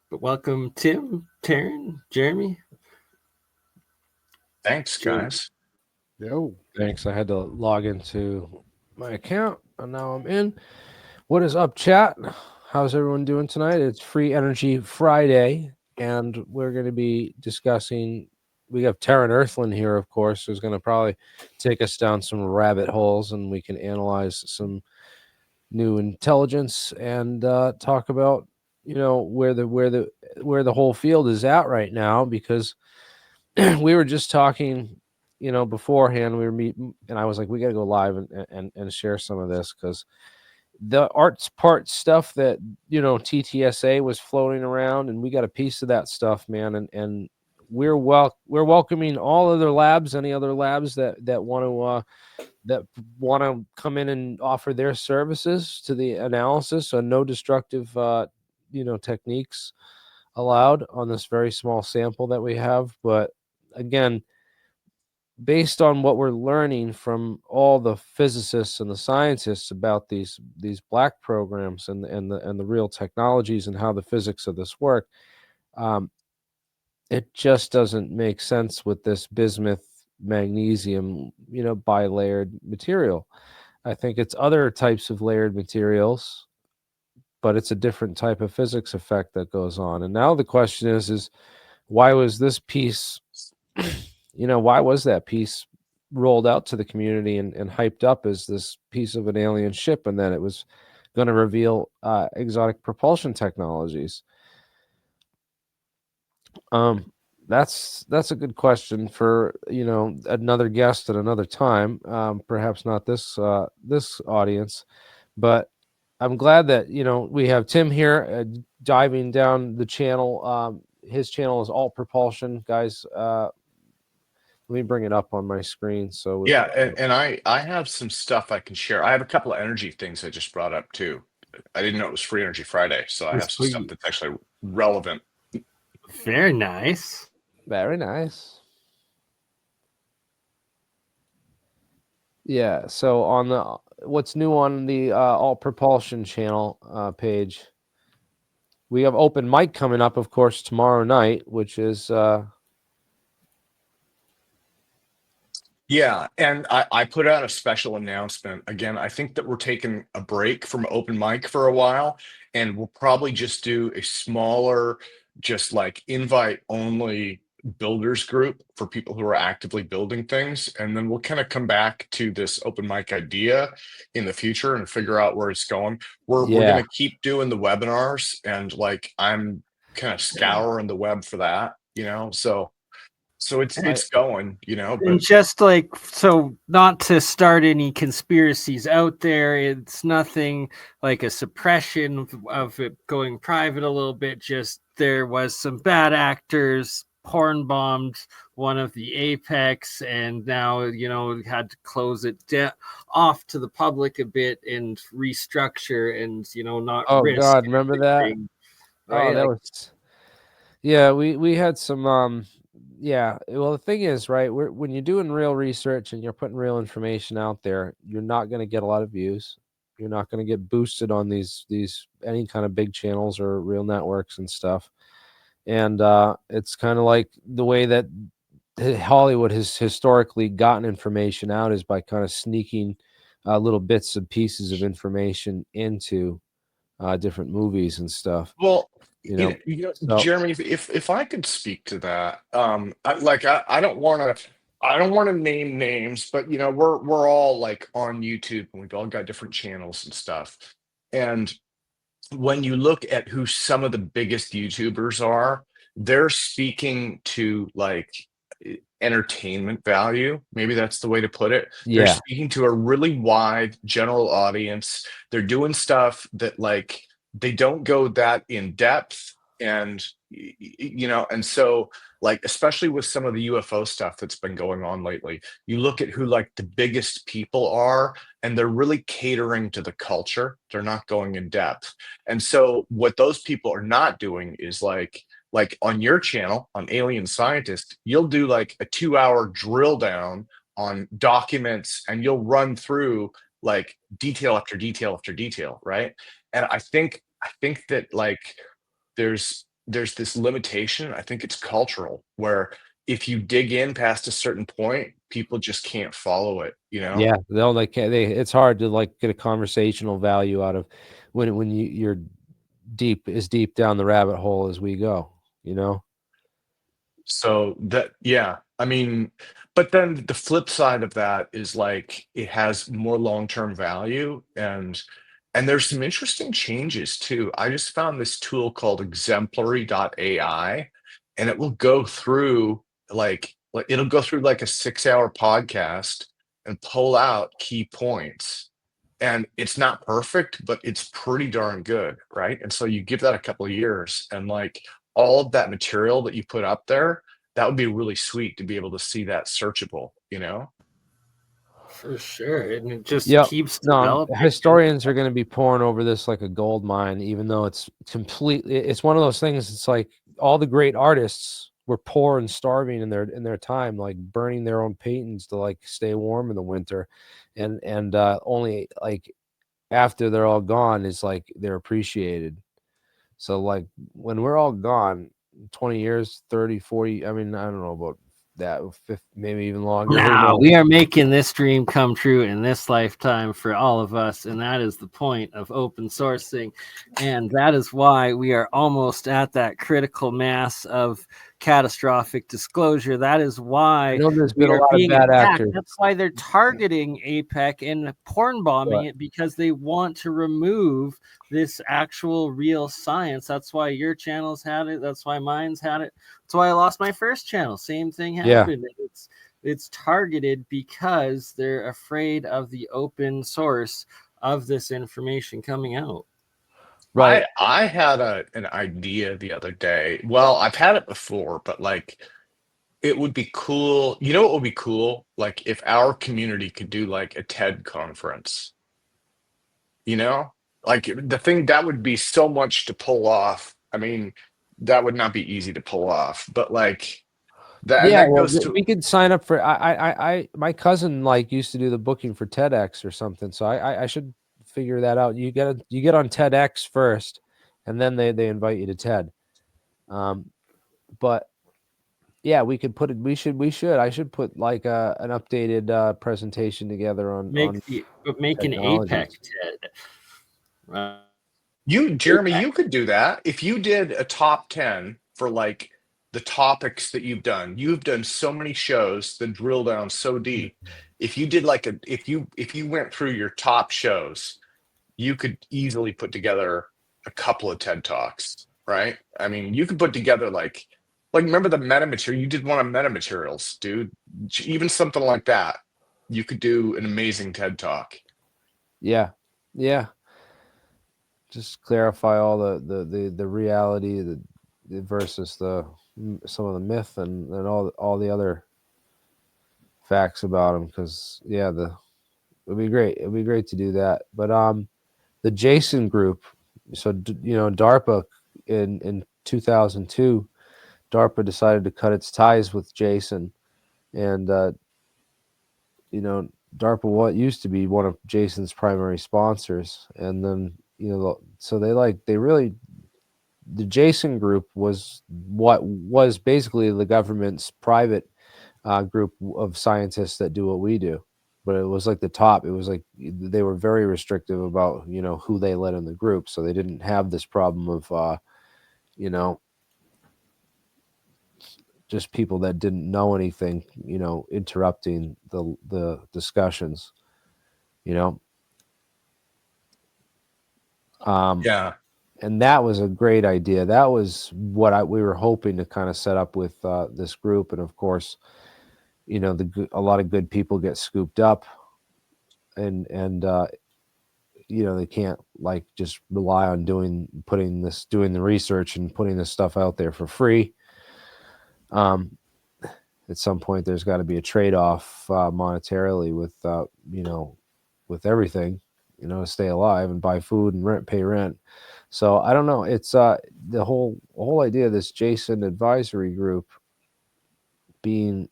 But welcome, Tim, Terran, Jeremy. Thanks, guys. Yo. Thanks. I had to log into my account and now I'm in. What is up, chat? How's everyone doing tonight? It's Free Energy Friday, and we're going to be discussing. We have Terran Earthling here, of course, who's going to probably take us down some rabbit holes, and we can analyze some new intelligence and talk about where the whole field is at right now, because we were just talking beforehand. We were meeting and I was like, we got to go live and share some of this, because the arts part stuff that TTSA was floating around, and we got a piece of that stuff, man, and we're welcoming all other labs, any other labs that want to come in and offer their services to the analysis. So no destructive techniques allowed on this very small sample that we have. But again, based on what we're learning from all the physicists and the scientists about these black programs and the real technologies and how the physics of this work, it just doesn't make sense with this bismuth magnesium bilayered material. I think it's other types of layered materials, but it's a different type of physics effect that goes on. And now the question is why was this piece why was that piece rolled out to the community and hyped up as this piece of an alien ship, and then it was going to reveal exotic propulsion technologies? That's a good question for another guest at another time. Perhaps not this audience, but I'm glad that we have Tim here diving down the channel. His channel is Alt Propulsion, guys. Let me bring it up on my screen. So Yeah, and I have some stuff I can share. I have a couple of energy things I just brought up too. I didn't know it was Free Energy Friday, so I have some stuff that's actually relevant. Very nice. Very nice. Yeah, so on the what's new on the Alt Propulsion channel page, we have open mic coming up, of course, tomorrow night, which is Yeah, and I put out a special announcement. Again, I think that we're taking a break from open mic for a while, and we'll probably just do a smaller, just like invite only builders group for people who are actively building things. And then we'll kind of come back to this open mic idea in the future and figure out where it's going. We're going to keep doing the webinars, and like I'm kind of scouring the web for that, so it's going, but and just like, so not to start any conspiracies out there, it's nothing like a suppression of it going private a little bit. Just there was some bad actors porn bombed one of the Apex, and now had to close it off to the public a bit and restructure and not risk. God, remember that? Right? That was we had some well, the thing is, right, when you're doing real research and you're putting real information out there, you're not going to get a lot of views. You're not going to get boosted on these any kind of big channels or real networks and stuff. And it's kind of like the way that Hollywood has historically gotten information out is by kind of sneaking little bits and pieces of information into different movies and stuff. Well, Jeremy, if I could speak to that, I don't want to name names, but we're all like on YouTube and we've all got different channels and stuff. And when you look at who some of the biggest YouTubers are, they're speaking to like entertainment value. Maybe that's the way to put it. They're speaking to a really wide general audience. They're doing stuff that like they don't go that in depth, and and so like especially with some of the UFO stuff that's been going on lately, you look at who like the biggest people are, and they're really catering to the culture. They're not going in depth. And so what those people are not doing is like on your channel on AlienScientist, you'll do like a 2-hour drill down on documents, and you'll run through like detail after detail after detail, right? And I think that like there's there's this limitation. I think it's cultural, where if you dig in past a certain point, people just can't follow it, you know? Yeah, they'll like it's hard to like get a conversational value out of when you're deep down the rabbit hole as we go, you know? So that, yeah, I mean, but then the flip side of that is like it has more long-term value, and there's some interesting changes too. I just found this tool called exemplary.ai, and it will go through like it'll go through like a 6-hour podcast and pull out key points. And it's not perfect, but it's pretty darn good, right? And so you give that a couple of years, and like all of that material that you put up there, that would be really sweet to be able to see that searchable, you know? For sure. And it just Yep. keeps No, developing. historians are going to be pouring over this like a gold mine, even though it's one of those things. It's like all the great artists were poor and starving in their time, like burning their own paintings to like stay warm in the winter, and only like after they're all gone is like they're appreciated. So like when we're all gone, 20 years, 30, 40, I mean, I don't know about that, 50, maybe even longer. Now we are making this dream come true in this lifetime for all of us, and that is the point of open sourcing, and that is why we are almost at that critical mass of catastrophic disclosure. That is why I know there's we been a are lot of being bad attacked. actors. That's why they're targeting APEC and porn bombing Right. it, because they want to remove this actual real science. That's why your channel's had it. That's why mine's had it. That's why I lost my first channel. Same thing happened. Yeah. It's targeted because they're afraid of the open source of this information coming out. Right. I had an idea the other day. Well, I've had it before, but like it would be cool. You know what would be cool? Like if our community could do like a TED conference, you know? Like the thing that would be so much to pull off. I mean, that would not be easy to pull off, but like that, and Yeah, that well, goes to we could sign up for. My cousin like used to do the booking for TEDx or something, so I should figure that out. You get on TEDx first, and then they invite you to TED. But yeah, we could put it. We should. I should put like an updated presentation together on Make an APEC TED. Right. Jeremy, you could do that if you did a top 10 for like the topics that you've done. You've done so many shows that drill down so deep. If you did like if you went through your top shows, you could easily put together a couple of TED Talks, right? I mean, you could put together like remember the meta material? You did one of meta materials, dude. Even something like that, you could do an amazing TED Talk. Yeah. Just clarify all the reality versus some of the myth and all the other facts about them, because it'd be great. It'd be great to do that. But the Jason group, so DARPA in 2002, DARPA decided to cut its ties with Jason, and DARPA used to be one of Jason's primary sponsors, and then so the Jason group was what was basically the government's private group of scientists that do what we do, but it was like the top. It was like they were very restrictive about who they let in the group, so they didn't have this problem of just people that didn't know anything interrupting the discussions. Yeah. And that was a great idea. That was what we were hoping to kind of set up with this group. And of course, a lot of good people get scooped up, and they can't like just rely on doing the research and putting this stuff out there for free. At some point, there's got to be a trade-off monetarily with everything, to stay alive and buy food and pay rent. So I don't know. It's the whole idea of this Jason advisory group being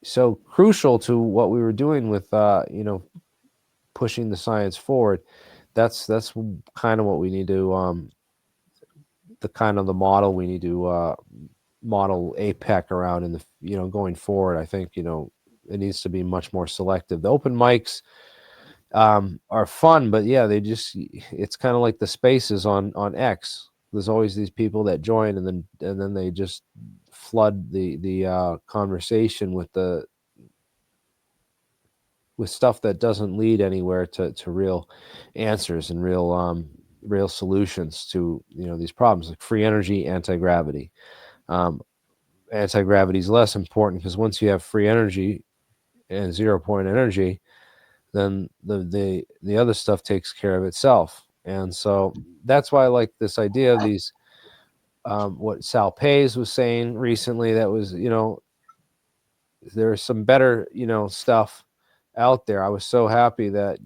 so crucial to what we were doing with pushing the science forward. That's kind of what we need to the kind of the model we need to model APEC around in the going forward. I think it needs to be much more selective. The open mics are fun, but yeah, it's kind of like the spaces on X. There's always these people that join, and then they just flood the conversation with stuff that doesn't lead anywhere to real answers and real solutions to these problems, like free energy, anti-gravity. Anti-gravity is less important because once you have free energy and 0 point energy, then the other stuff takes care of itself. And so that's why I like this idea of these what Sal Pays was saying recently, that was there's some better stuff out there. I was so happy that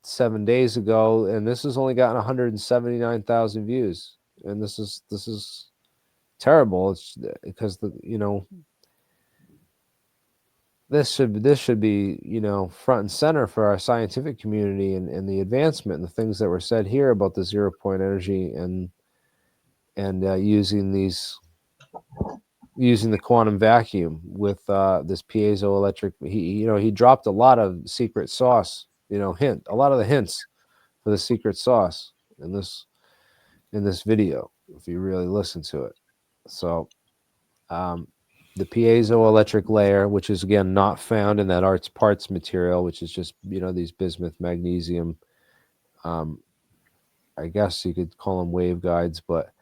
7 days ago, and this has only gotten 179,000 views, and this is terrible. It's because this should be front and center for our scientific community and the advancement and the things that were said here about the 0 point energy and using the quantum vacuum with this piezoelectric. He dropped a lot of secret sauce, a lot of the hints for the secret sauce in this video, if you really listen to it. So the piezoelectric layer, which is again not found in that parts material, which is just these bismuth, magnesium, I guess you could call them waveguides, but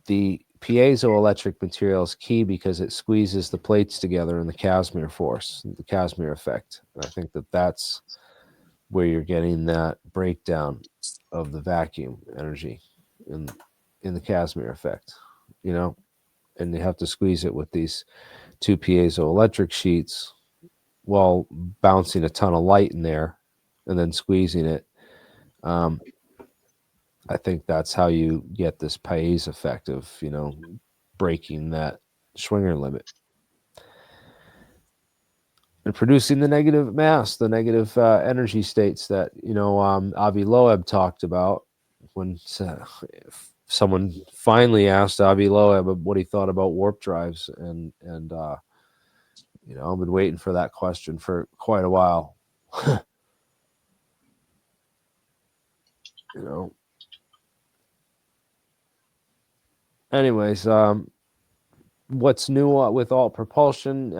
the piezoelectric material is key because it squeezes the plates together in the Casimir force, the Casimir effect. And I think that's where you're getting that breakdown of the vacuum energy in the Casimir effect, and you have to squeeze it with these two piezoelectric sheets while bouncing a ton of light in there and then squeezing it. I think that's how you get this Pais effect of, breaking that Schwinger limit and producing the negative mass, the negative energy states that, Avi Loeb talked about when someone finally asked Avi Loeb what he thought about warp drives. And I've been waiting for that question for quite a while. Anyways, what's new with alt propulsion?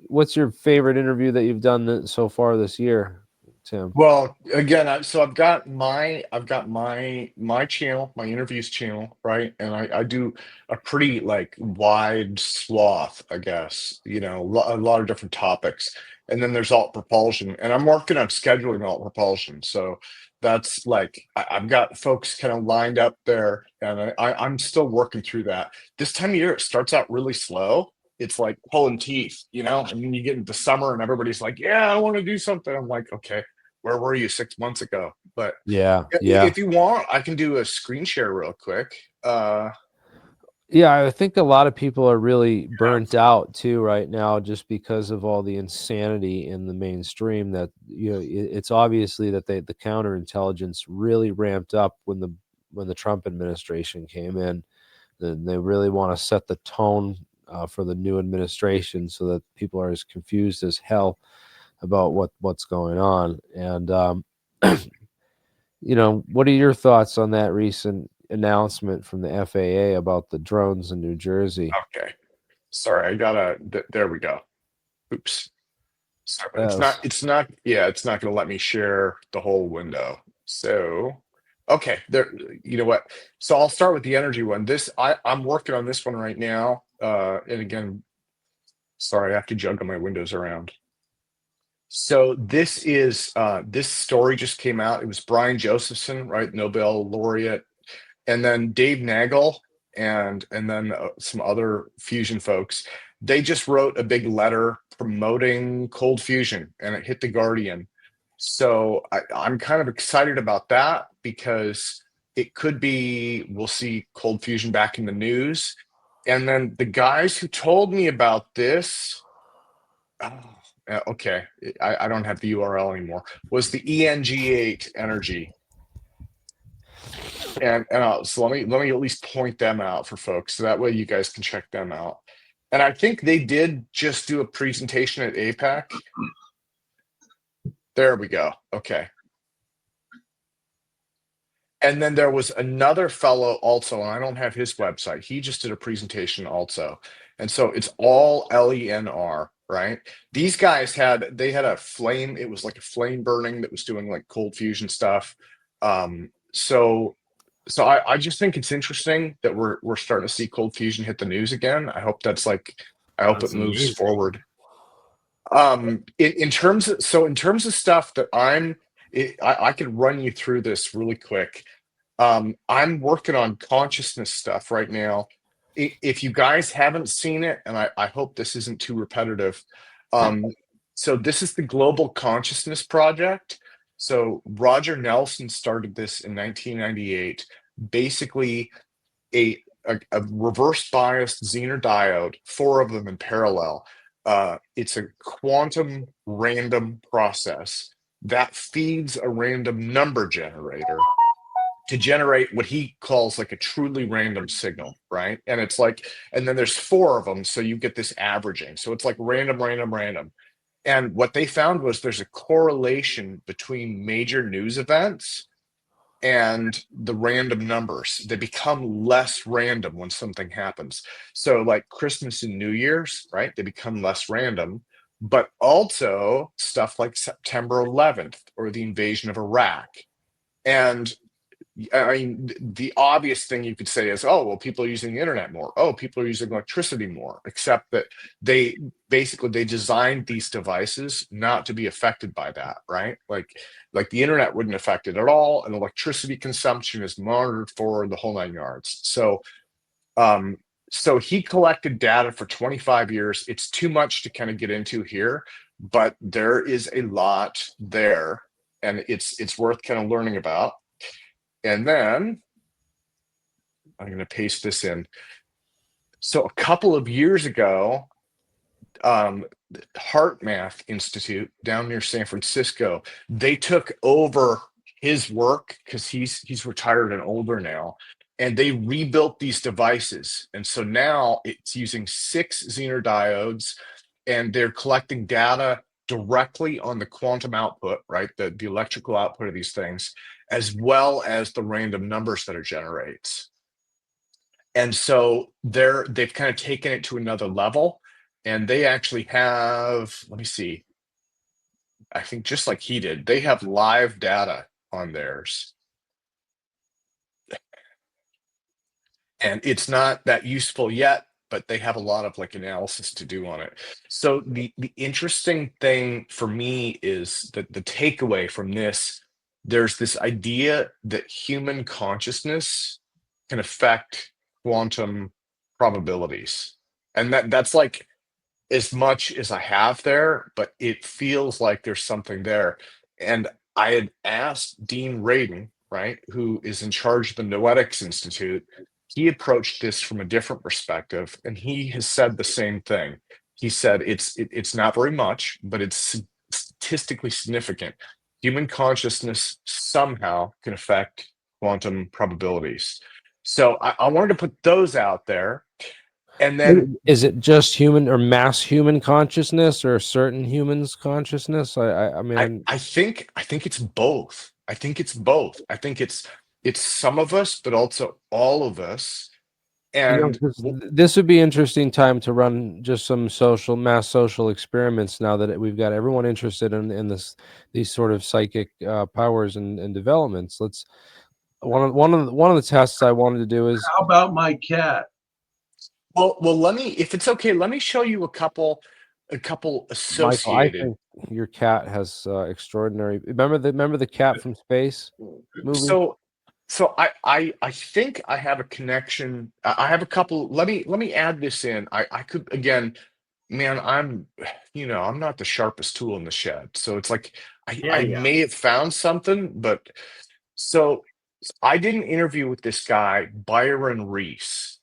What's your favorite interview that you've done so far this year, Tim? Well, again, I've got my channel, my interviews channel, right? And I do a pretty wide swath, I guess, a lot of different topics. And then there's alt propulsion, and I'm working on scheduling alt propulsion. So that's I've got folks kind of lined up there, and I'm still working through that. This time of year, it starts out really slow. It's like pulling teeth, and then you get into summer and everybody's like, yeah, I want to do something. I'm like, okay, where were you 6 months ago? But yeah. If you want, I can do a screen share real quick. Yeah, I think a lot of people are really burnt out too right now, just because of all the insanity in the mainstream. That it's obviously that the counterintelligence really ramped up when the Trump administration came in. Then they really want to set the tone for the new administration, so that people are as confused as hell about what's going on. And what are your thoughts on that recent announcement from the FAA about the drones in New Jersey? Okay, sorry, there we go. Oops, sorry, but it's not going to let me share the whole window. So okay, there, you know what, so I'll start with the energy one. I'm working on this one right now, and again, sorry, I have to juggle my windows around. So this story just came out. It was Brian Josephson, right, Nobel laureate, and then Dave Nagel, and then some other fusion folks. They just wrote a big letter promoting cold fusion, and it hit the Guardian. So I'm kind of excited about that, because it could be, we'll see cold fusion back in the news. And then the guys who told me about this, Okay, I don't have the URL anymore. Was the ENG8 energy. And so let me at least point them out for folks, so that way you guys can check them out. And I think they did just do a presentation at APEC. There we go. Okay. And then there was another fellow also, and I don't have his website. He just did a presentation also. And so it's all LENR, right? These guys had a flame. It was like a flame burning that was doing like cold fusion stuff. So I just think it's interesting that we're starting to see cold fusion hit the news again. I hope it moves amazing. forward. In terms of stuff that I could run you through this really quick. I'm working on consciousness stuff right now. If you guys haven't seen it, and I hope this isn't too repetitive. So this is the Global Consciousness Project. So Roger Nelson started this in 1998. Basically, a reverse biased Zener diode, 4 of them in parallel. It's a quantum random process that feeds a random number generator to generate what he calls like a truly random signal, right? And it's like, and then there's 4 of them, so you get this averaging. So it's like random, random, random. And what they found was there's a correlation between major news events and the random numbers. They become less random when something happens. So like Christmas and New Year's, right? They become less random, but also stuff like September 11th or the invasion of Iraq. And I mean, the obvious thing you could say is, oh, well, people are using the internet more. Oh, people are using electricity more, except that they designed these devices not to be affected by that, right? Like the internet wouldn't affect it at all, and electricity consumption is monitored for the whole 9 yards. So he collected data for 25 years. It's too much to kind of get into here, but there is a lot there, and it's worth kind of learning about. And then I'm going to paste this in. So a couple of years ago, Heart Math Institute down near San Francisco, they took over his work because he's retired and older now, and they rebuilt these devices. And so now it's using 6 Zener diodes, and they're collecting data directly on the quantum output, right? The electrical output of these things, as well as the random numbers that it generates. And so they've kind of taken it to another level, and they actually have, let me see, I think just like he did, they have live data on theirs. And it's not that useful yet, but they have a lot of like analysis to do on it. So the interesting thing for me is that the takeaway from this, there's this idea that human consciousness can affect quantum probabilities. And that's like as much as I have there, but it feels like there's something there. And I had asked Dean Radin, right, who is in charge of the Noetics Institute. He approached this from a different perspective, and he has said the same thing. He said it's not very much, but it's statistically significant. Human consciousness somehow can affect quantum probabilities. So I wanted to put those out there. And then, is it just human or mass human consciousness or certain humans' consciousness? I mean, I think it's both. I think it's both. I think it's some of us, but also all of us. And this would be an interesting time to run just some mass social experiments now that we've got everyone interested in these sort of psychic powers and developments. Let's one of the tests I wanted to do is, how about my cat? well, let me, if it's okay, let me show you a couple associated. Michael, I think your cat has extraordinary. Remember the cat from space movie? So I think I have a connection. I have a couple. Let me add this in. I could, again, man, I'm not the sharpest tool in the shed. So it's like I may have found something, but so I did an interview with this guy, Byron Reese,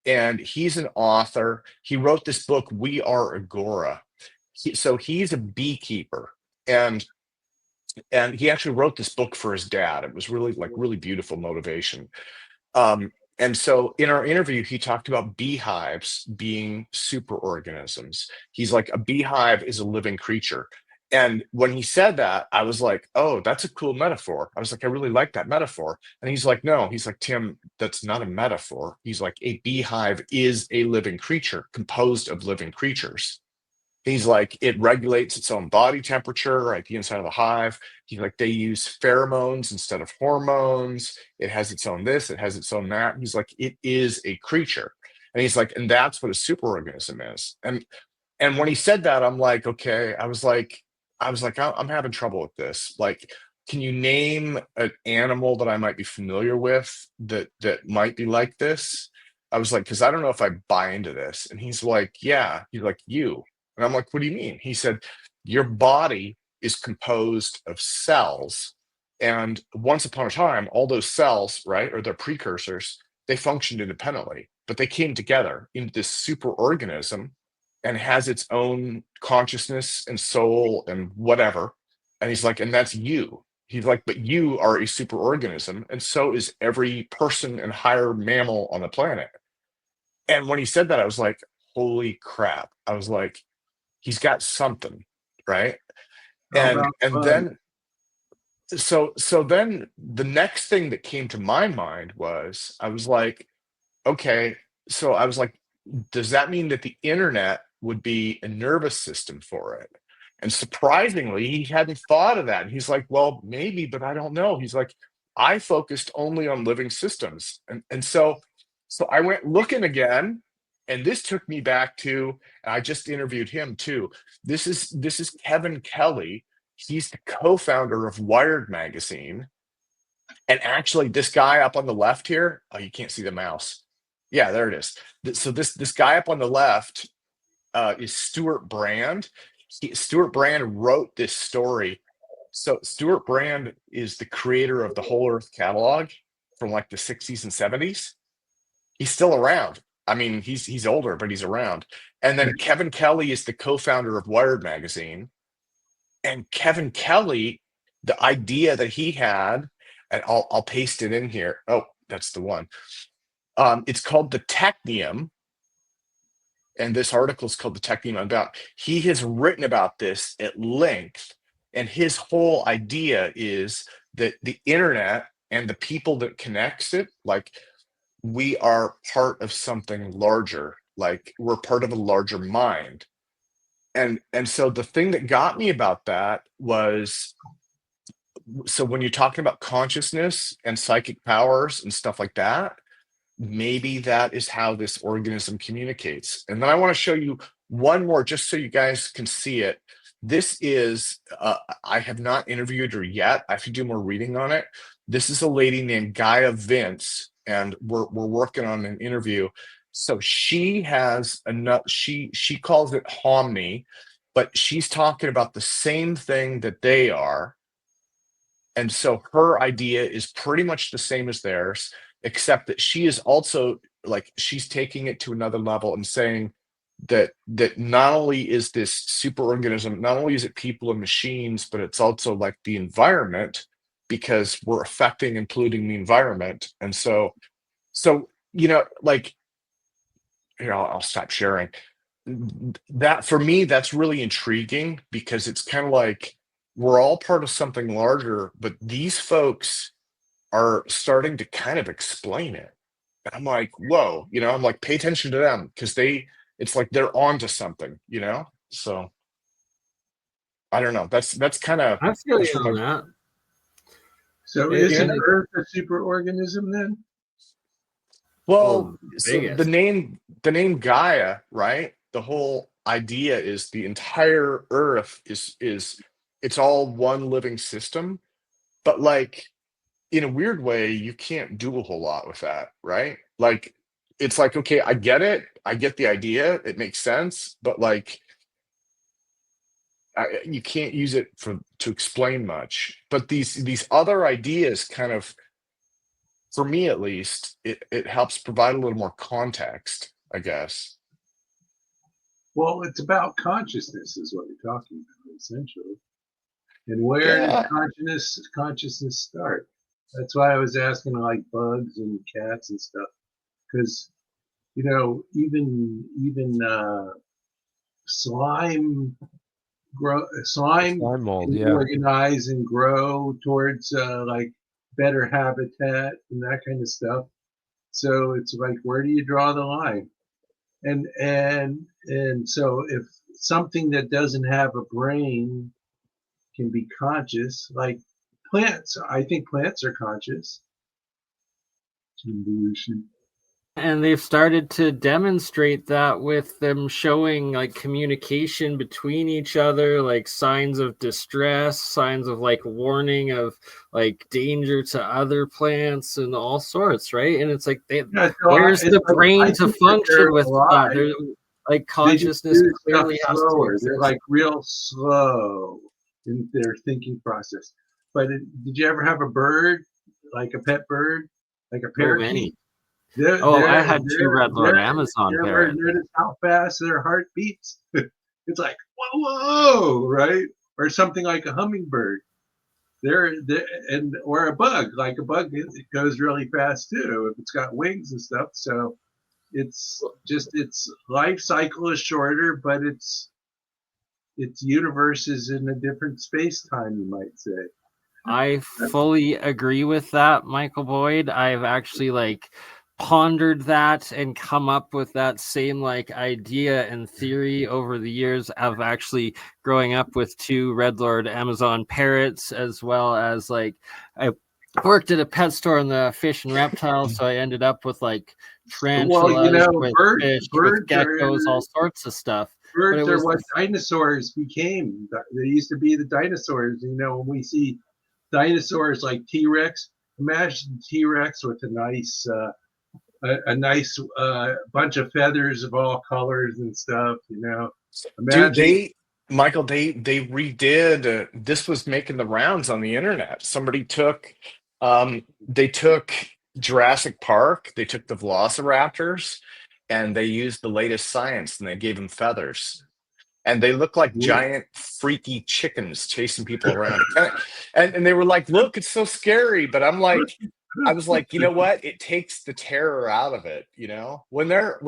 and he's an author. He wrote this book, We Are Agora. So he's a beekeeper, and he actually wrote this book for his dad. It was really beautiful motivation. And so in our interview, he talked about beehives being superorganisms. He's like, a beehive is a living creature. And when he said that, I was like, oh, that's a cool metaphor. I was like, I really like that metaphor. And he's like, no, he's like, Tim, that's not a metaphor. He's like, a beehive is a living creature composed of living creatures. He's like, it regulates its own body temperature at the inside of the hive. He's like, they use pheromones instead of hormones. It has its own this, it has its own that. He's like, it is a creature. And he's like, and that's what a superorganism is. And when he said that, I'm like, okay, I'm having trouble with this. Like, can you name an animal that I might be familiar with that might be like this? I was like, because I don't know if I buy into this. And he's like, yeah. He's like, you. And I'm like, what do you mean? He said, your body is composed of cells. And once upon a time, all those cells, right, or their precursors, they functioned independently, but they came together into this superorganism and has its own consciousness and soul and whatever. And he's like, and that's you. He's like, but you are a superorganism, and so is every person and higher mammal on the planet. And when he said that, I was like, holy crap. I was like, he's got something, right? And then so then the next thing that came to my mind was, I was like, okay, so I was like, does that mean that the internet would be a nervous system for it? And surprisingly, he hadn't thought of that. And he's like, well, maybe, but I don't know. He's like, I focused only on living systems. And so I went looking again, and this took me back to, and I just interviewed him too. This is Kevin Kelly. He's the co-founder of Wired magazine. And actually, this guy up on the left here, oh, you can't see the mouse. Yeah, there it is. So this guy up on the left is Stuart Brand. Stuart Brand wrote this story. So Stuart Brand is the creator of the Whole Earth catalog from like the 60s and 70s. He's still around. I mean, he's older, but he's around. And then Kevin Kelly is the co-founder of Wired magazine. And Kevin Kelly, the idea that he had, and I'll paste it in here. Oh, that's the one. It's called the Technium, and this article is called the Technium. About, he has written about this at length, and his whole idea is that the internet and the people that connects it, like, we are part of something larger, like we're part of a larger mind. And so the thing that got me about that was, so when you're talking about consciousness and psychic powers and stuff like that, maybe that is how this organism communicates. And then I want to show you one more, just so you guys can see it. This is, I have not interviewed her yet. I have to do more reading on it. This is a lady named Gaia Vince, and we're working on an interview. So she has enough, she calls it Homni, but she's talking about the same thing that they are. And so her idea is pretty much the same as theirs, except that she is also, like, she's taking it to another level and saying that not only is this superorganism, not only is it people and machines, but it's also like the environment, because we're affecting and polluting the environment. And so like, here, I'll stop sharing. That, for me, that's really intriguing, because it's kind of like we're all part of something larger, but these folks are starting to kind of explain it. And I'm like, whoa, I'm like, pay attention to them, because it's like they're onto something, So I don't know. That's kind of, I feel you on that. So isn't Earth a superorganism then? Well, so the name Gaia, right? The whole idea is the entire Earth is it's all one living system, but like, in a weird way, you can't do a whole lot with that, right? Like, it's like, okay, I get it, I get the idea, it makes sense, but like, you can't use it to explain much. But these other ideas kind of, for me at least, it helps provide a little more context, I guess. Well, it's about consciousness, is what you're talking about, essentially. And where Yeah. does consciousness start? That's why I was asking, like, bugs and cats and stuff, because even slime slime Slime mold, can yeah. organize and grow towards like better habitat and that kind of stuff. So it's like, where do you draw the line? And so if something that doesn't have a brain can be conscious, like plants, I think plants are conscious. Evolution. And they've started to demonstrate that with them showing like communication between each other, like signs of distress, signs of like warning of like danger to other plants and all sorts, right? And it's like, where's the brain to function with that? They're, like, consciousness clearly has to exist. They're like real slow in their thinking process. But did you ever have a bird, like a pet bird, like a parakeet? I had 2 red lord Amazon parrots. Notice how fast their heart beats. It's like whoa, right? Or something like a hummingbird. Or a bug. Like a bug, it goes really fast too if it's got wings and stuff. So it's just its life cycle is shorter, but its universe is in a different space time, you might say. I fully agree with that, Michael Boyd. I've actually like pondered that and come up with that same like idea and theory over the years of actually growing up with 2 red lord Amazon parrots, as well as like I worked at a pet store in the fish and reptiles, so I ended up with like tarantulas, with fish, with geckos, all sorts of stuff. Birds are what dinosaurs became. They used to be the dinosaurs. When we see dinosaurs like T-Rex, imagine T-Rex with a nice bunch of feathers of all colors and stuff. Imagine. Dude, Michael, they redid. This was making the rounds on the internet. Somebody took, they took Jurassic Park. They took the Velociraptors, and they used the latest science, and they gave them feathers, and they look like giant freaky chickens chasing people around. And they were like, "Look, it's so scary." But I was like, you know what? It takes the terror out of it. When they're.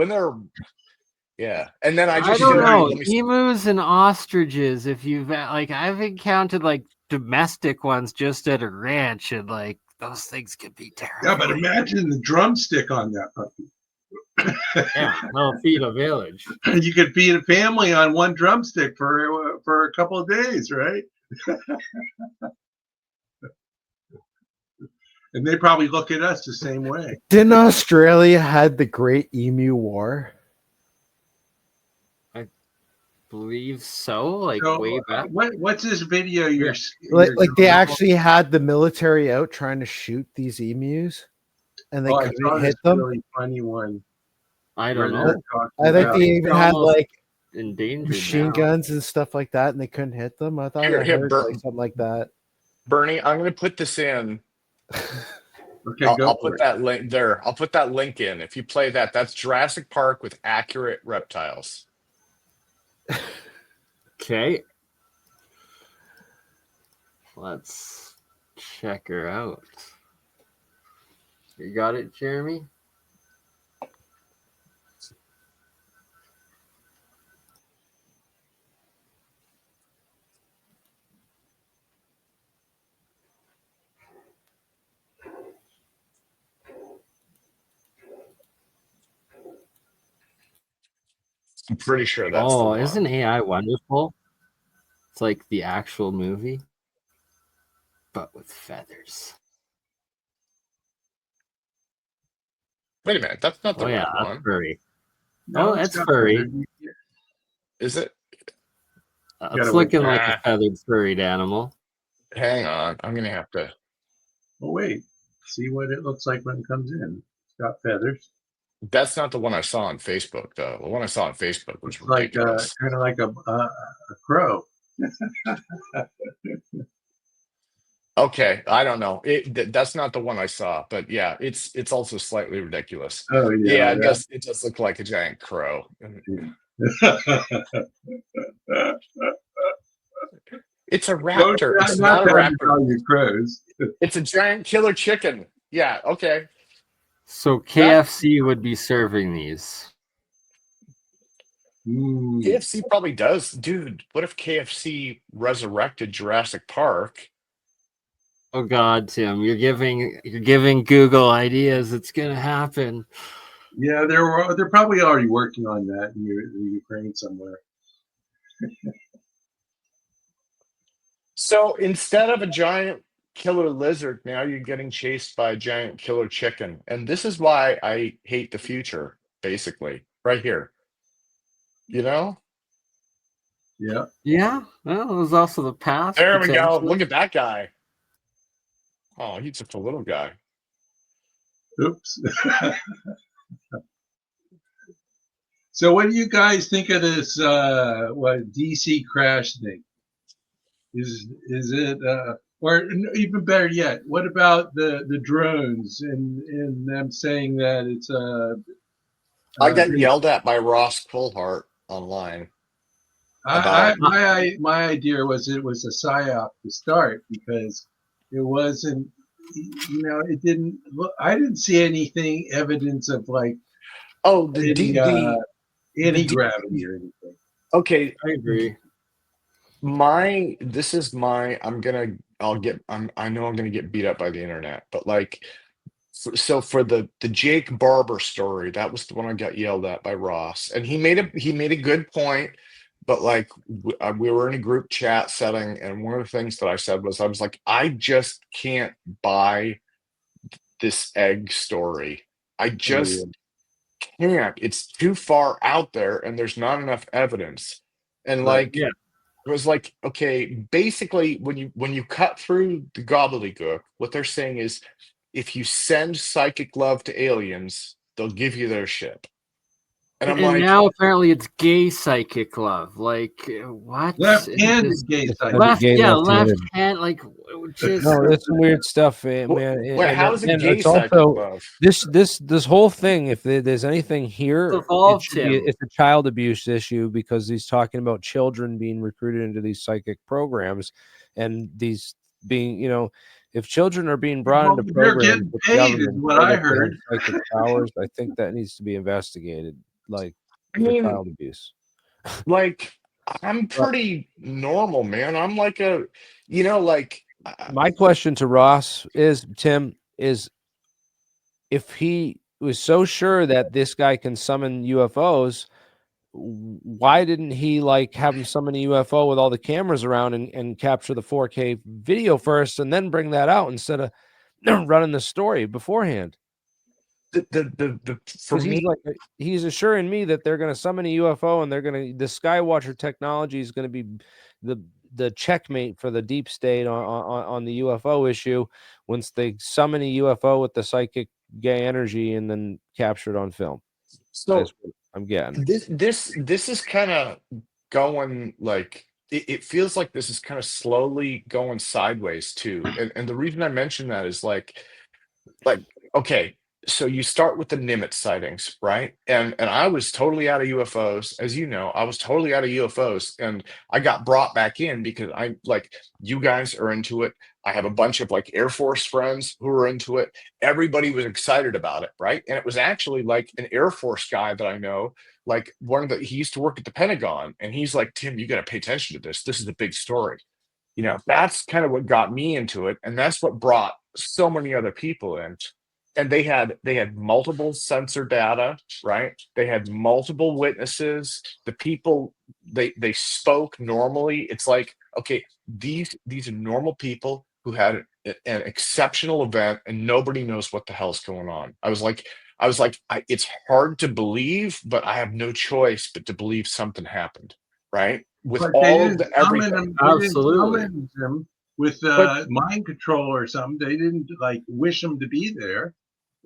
Yeah, and then I don't know, emus and ostriches. If you've like, I've encountered like domestic ones just at a ranch, and like those things can be terrible. Yeah, but imagine the drumstick on that puppy. Yeah, they'll feed a village. You could feed a family on one drumstick for a couple of days, right? And they probably look at us the same way. Didn't Australia had the Great Emu War? Believe so, like way back. What's this video you're like they actually had the military out trying to shoot these emus, and they couldn't hit them. Really funny one. I don't know. I think they even had like endangered machine guns and stuff like that, and they couldn't hit them. I thought I heard like something like that. Bernie, I'm going to put this in. Okay, I'll put that link there. I'll put that link in. If you play that, that's Jurassic Park with accurate reptiles. Okay. Let's check her out. You got it, Jeremy? I'm pretty sure that's the one. Isn't AI wonderful? It's like the actual movie, but with feathers. Wait a minute, that's not the right that's one. furry. No, it's furry. Is it? It's looking like a feathered furried animal. Hang on, I'm gonna have to. Oh wait, see what it looks like when it comes in. It's got feathers. That's not the one I saw on Facebook, though. The one I saw on Facebook was ridiculous. Kind of like a crow. Okay, I don't know. That's not the one I saw, but yeah, it's also slightly ridiculous. Oh yeah, it does look like a giant crow. It's a No, raptor. It's not not a to raptor. undervalue crows. It's a giant killer chicken. Yeah, okay. So That KFC would be serving these. KFC probably does. Dude, what if KFC resurrected Jurassic Park? Oh God, Tim, you're giving Google ideas. It's gonna happen. Yeah, they're probably already working on that in Ukraine somewhere. So instead of a giant killer lizard, now you're getting chased by a giant killer chicken. And this is why I hate the future, basically, right here. You know? Yeah. Yeah, well, there's also the past. There we go. Potentially. Look at that guy. Oh, he's just a little guy. Oops. So what do you guys think of this what DC crash thing? Is it or even better yet, what about the drones and them saying that it's I got yelled at by Ross Coulthart online about my idea was it was a psyop to start because it wasn't, it didn't look, I didn't see anything evidence of like any anti-gravity or anything. Okay, I agree. I know I'm gonna get beat up by the internet, but like, so for the Jake Barber story, that was the one I got yelled at by Ross, and he made a good point, but like we were in a group chat setting, and one of the things that I said was I was like, I just can't buy this egg story. I just can't. It's too far out there, and there's not enough evidence. And Right. like, Yeah. it was like, okay, basically, when you cut through the gobbledygook, what they're saying is, if you send psychic love to aliens, they'll give you their ship. And I'm And like, now apparently it's gay psychic love. Like what? Left-handed gay psychic. Left, yeah, left-handed. left hand. Like just No, that's some weird stuff, man. wait, how is it And gay it's psychic also love? this whole thing. If there's anything here, evolved him. it's a child abuse issue because he's talking about children being recruited into these psychic programs, and these being, if children are being brought into They're programs getting with the paid, is government what so I that they have heard. psychic powers, I think that needs to be investigated, like I for mean, child abuse. like, I'm pretty normal, man. I'm like My question to Ross is, Tim, is if he was so sure that this guy can summon UFOs, why didn't he have him summon a UFO with all the cameras around and capture the 4K video first and then bring that out instead of running the story beforehand? for me, he's assuring me that they're going to summon a UFO and the Skywatcher technology is going to be the checkmate for the deep state on the UFO issue once they summon a UFO with the psychic gay energy and then capture it on film. so That's what I'm getting. this is kind of going like it feels like this is kind of slowly going sideways too. And the reason I mention that is like okay, so you start with the Nimitz sightings, right? And I was totally out of UFOs, as you know. I was totally out of UFOs, and I got brought back in because I like you guys are into it. I have a bunch of like Air Force friends who are into it. Everybody was excited about it, right? And it was actually like an Air Force guy that I know, like he used to work at the Pentagon, and he's like, Tim, you got to pay attention to this. This is a big story. That's kind of what got me into it, and that's what brought so many other people in. And they had multiple sensor data, right? They had multiple witnesses. The people they spoke normally. It's like, okay, these are normal people who had an exceptional event, and nobody knows what the hell's going on. I was like, it's hard to believe, but I have no choice but to believe something happened, right? With But they all of didn't the summon everything. them. They Absolutely. didn't summon them with But mind control or something. They didn't wish them to be there.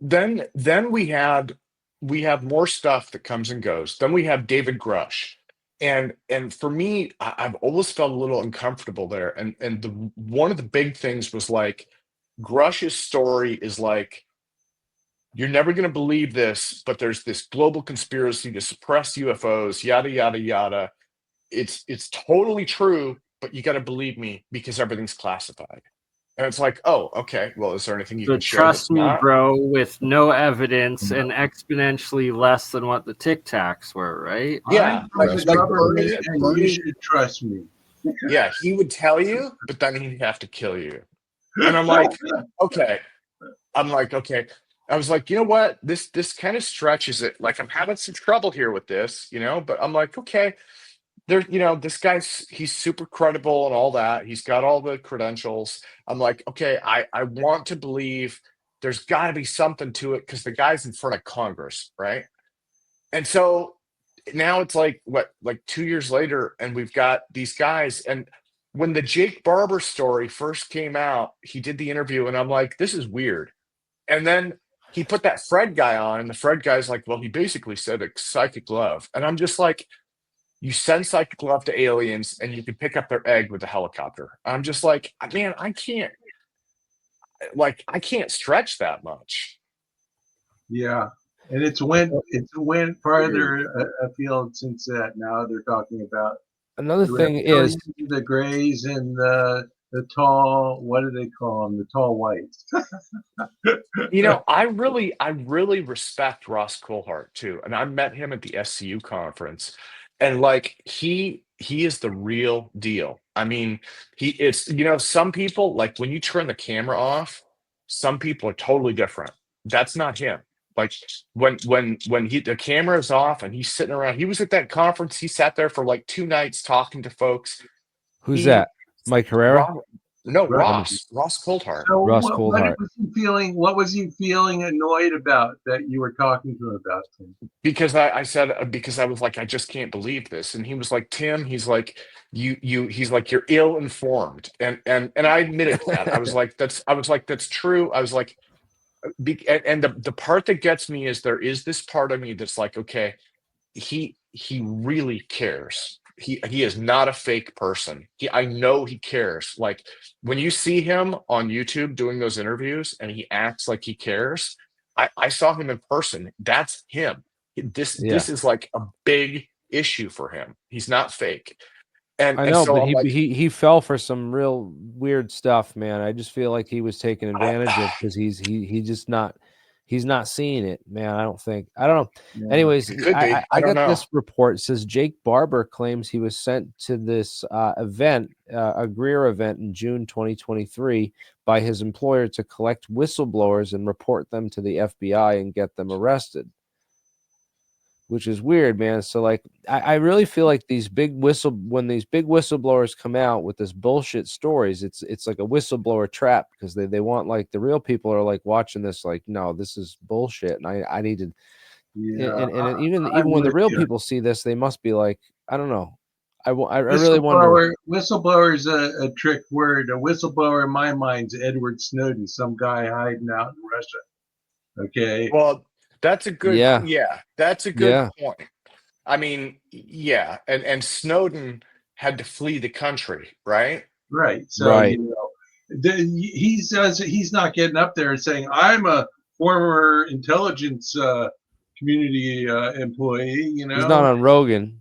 then we have more stuff that comes and goes. Then we have David Grush. And for me, I've always felt a little uncomfortable there. And one of the big things was like Grush's story is like you're never going to believe this, but there's this global conspiracy to suppress UFOs, yada, yada, yada. It's totally true, but you got to believe me because everything's classified. And it's like, oh, okay. Well, is there anything you So can share trust that's me, not? bro, with no evidence and exponentially less than what the Tic Tacs were, right? Yeah, I'm the like government, and you Bernie, should trust me. yeah, he would tell you, but then he'd have to kill you. And I'm like, okay. I'm like, okay. I was like, you know what? This kind of stretches it. Like I'm having some trouble here with this, but I'm like, okay, there, this guy's he's super credible and all that. He's got all the credentials. I'm like, okay, I want to believe there's got to be something to it because the guy's in front of Congress, right? And so now it's like what, like 2 years later, and we've got these guys. And when the Jake Barber story first came out, he did the interview, and I'm like, this is weird. And then he put that Fred guy on, and the Fred guy's like, well, he basically said a psychic love. And I'm just like, you send psychic love to aliens and you can pick up their egg with a helicopter. I'm just like, man, I can't stretch that much. Yeah, and it's went farther afield since that. Now they're talking about Another thing is the grays and the tall. What do they call them? The tall whites. I really respect Ross Coulthart too, and I met him at the SCU conference, and like he is the real deal. I mean, it's some people, like when you turn the camera off, some people are totally different. That's not him. Like when the camera is off and he's sitting around, he was at that conference. He sat there for like 2 nights talking to folks. Who's that? Mike Herrera? Ross Coulthart. So Ross what Coulthart. was he feeling? What was he feeling annoyed about that you were talking to him about? Because I said, because I was like, I just can't believe this. And he was like, Tim, he's like, he's like, you're ill informed. And I admitted to that. I was like, that's true. I was like, and the part that gets me is there is this part of me that's like, okay, he really cares. He is not a fake person. I know he cares. Like when you see him on YouTube doing those interviews and he acts like he cares, I saw him in person. That's him. This is like a big issue for him. He's not fake. And I know, so but I'm he fell for some real weird stuff, man. I just feel like he was taken advantage of because he's not seeing it, man. I don't know. Yeah. Anyways, It could be. I don't got know. this report. It says Jake Barber claims he was sent to this event, a Greer event in June 2023 by his employer to collect whistleblowers and report them to the FBI and get them arrested. Which is weird, man. So like, I really feel like when these big whistleblowers come out with this bullshit stories, it's like a whistleblower trap because they want, like, the real people are like watching this like, no, this is bullshit, and I need to. Yeah, and even when the real people see this, they must be like, I don't know. I really wonder. Whistleblower is a trick word. A whistleblower in my mind is Edward Snowden, some guy hiding out in Russia. Okay. Well, that's a good, that's a good point. I mean, and Snowden had to flee the country, right? Right. So he's not getting up there and saying, I'm a former intelligence community employee. He's not on Rogan.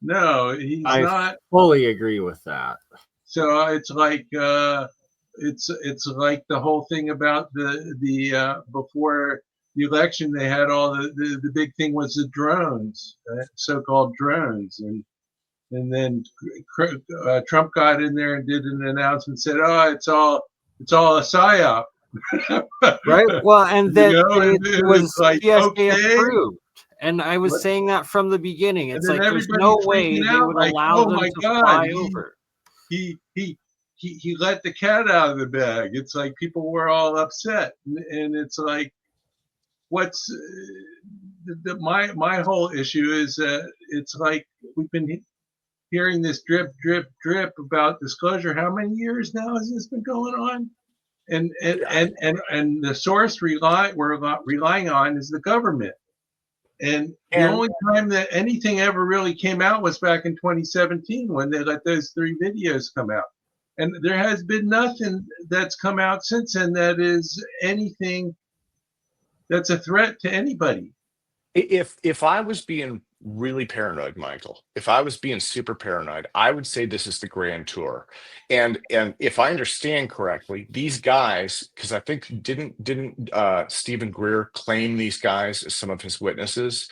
No, he's not. Fully agree with that. So it's like it's like the whole thing about the before the election, they had all the big thing was the drones, so-called drones, and then Trump got in there and did an announcement, said, "Oh, it's all a psyop." Right. Well, and then it was like, PSA okay. approved. And I was saying that from the beginning. It's like there's everybody no way they would like, allow them to fly over. He let the cat out of the bag. It's like people were all upset, and it's like, what's my whole issue is it's like we've been hearing this drip about disclosure. How many years now has this been going on? And the source we're relying on is the government. And the only time that anything ever really came out was back in 2017 when they let those 3 videos come out. And there has been nothing that's come out since then that is anything that's a threat to anybody. If I was being really paranoid, Michael, if I was being super paranoid, I would say this is the Grand Tour. And if I understand correctly, these guys, because I think didn't Stephen Greer claim these guys as some of his witnesses?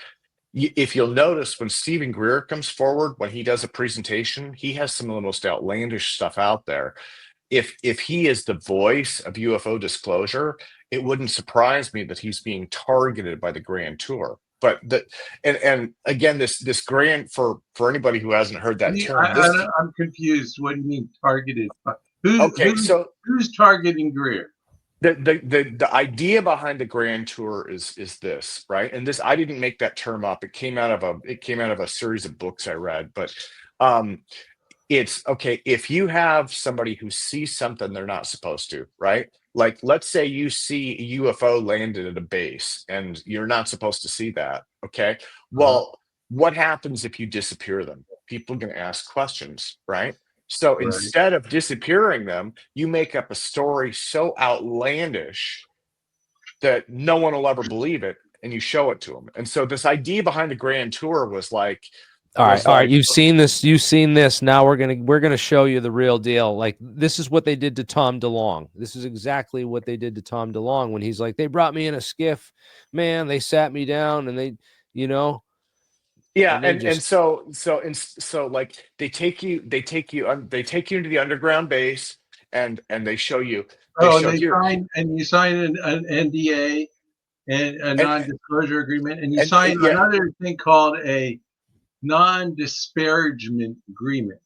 If you'll notice, when Stephen Greer comes forward, when he does a presentation, he has some of the most outlandish stuff out there. If he is the voice of UFO disclosure, it wouldn't surprise me that he's being targeted by the Grand Tour. But and again, this grand, for anybody who hasn't heard that term, I'm confused. What do you mean targeted? okay, so who's targeting Greer? the idea behind the Grand Tour is this, right? And this, I didn't make that term up. It came out of a series of books I read. But it's okay if you have somebody who sees something they're not supposed to, right? Like, let's say you see a UFO landed at a base and you're not supposed to see that. Okay. Well, what happens if you disappear them? People are going to ask questions, right? So instead of disappearing them, you make up a story so outlandish that no one will ever believe it, and you show it to them. And so this idea behind the Grand Tour was like, all right, you've seen this. Now we're gonna show you the real deal. Like, this is what they did to Tom DeLonge. This is exactly what they did to Tom DeLonge when he's like, they brought me in a skiff, man. They sat me down and they, yeah, and so like they take you into the underground base, and they show you. You sign an NDA and a non-disclosure agreement, and you sign another thing called a non-disparagement agreement.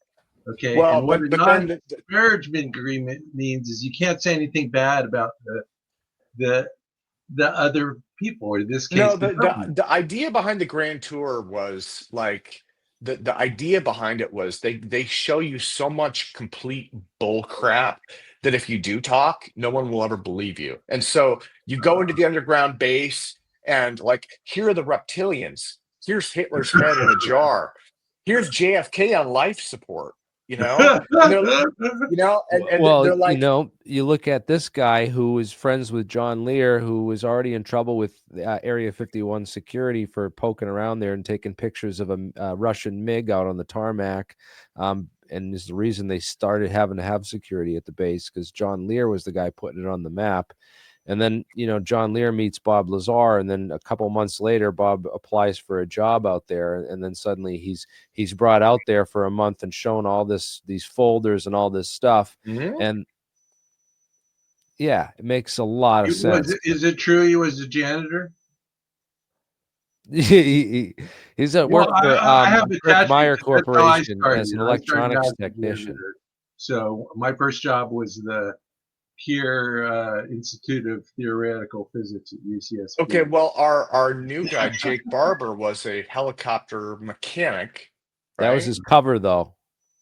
Okay. Well, and what a non-disparagement agreement means is you can't say anything bad about the other people, or in this case. No, the idea behind the Grand Tour was like the idea behind it was they show you so much complete bull crap that if you do talk, no one will ever believe you. And so you go into the underground base and like, here are the reptilians. Here's Hitler's head in a jar. Here's JFK on life support. And they're like, you look at this guy who was friends with John Lear, who was already in trouble with Area 51 security for poking around there and taking pictures of a Russian MiG out on the tarmac. And is the reason they started having to have security at the base, because John Lear was the guy putting it on the map. And then, John Lear meets Bob Lazar, and then a couple months later, Bob applies for a job out there, and then suddenly he's brought out there for a month and shown all these folders and all this stuff. Mm-hmm. And yeah, it makes a lot of sense. Is it true he was a janitor? He's at work for Rick Meyer Corporation as an electronics technician. So my first job was the Peer Institute of Theoretical Physics at UCSB. Okay, well, our new guy, Jake Barber, was a helicopter mechanic. Right? That was his cover, though.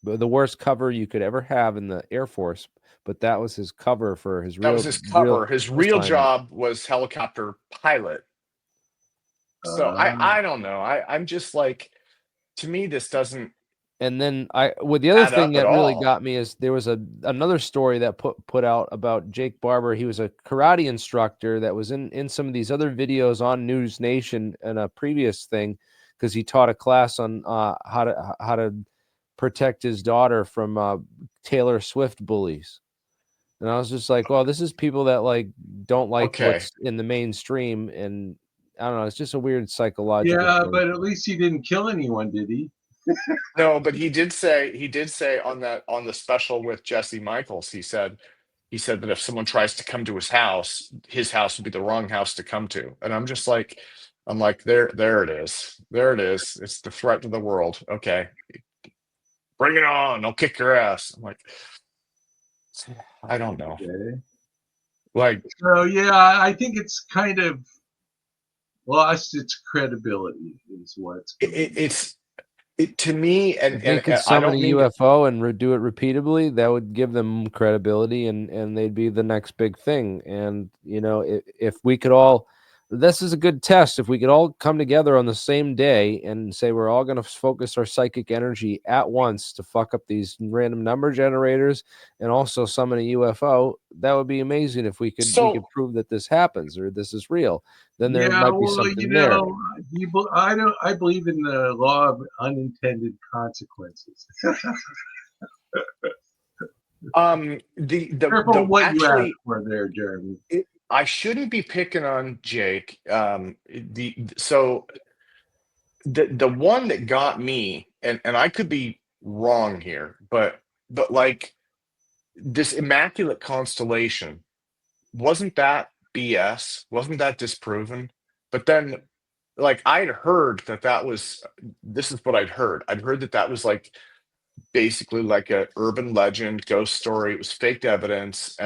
The worst cover you could ever have in the Air Force. But that was his cover for his real. That was his cover. His real job was helicopter pilot. So I don't know. I'm just like, to me, this doesn't. And then the other thing that really got me is there was another story that put out about Jake Barber. He was a karate instructor that was in some of these other videos on News Nation and a previous thing, because he taught a class on how to protect his daughter from Taylor Swift bullies. And I was just like, well, this is people that like don't like what's in the mainstream, and I don't know. It's just a weird psychological. Yeah, thing. but at least he didn't kill anyone, did he? No, but he did say on the special with Jesse Michaels, he said that if someone tries to come to his house would be the wrong house to come to. And I'm like, there it is. There it is. It's the threat to the world. Okay. Bring it on. I'll kick your ass. I'm like, I don't know. Okay. Like, so yeah, I think it's kind of lost its credibility is what it's to me, and they could summon a UFO and do it repeatedly, that would give them credibility, and they'd be the next big thing. And if we could all, this is a good test. If we could all come together on the same day and say we're all going to focus our psychic energy at once to fuck up these random number generators and also summon a UFO, that would be amazing. If we could prove that this happens or this is real, then there might be something there. I believe in the law of unintended consequences. Careful what you ask for there, Jeremy. I shouldn't be picking on Jake. The one that got me, and I could be wrong here, but like this Immaculate constellation, wasn't that BS? Wasn't that disproven? But then, like, I'd heard that was, this is what I'd heard. I'd heard that was like basically like a urban legend, ghost story. It was faked evidence,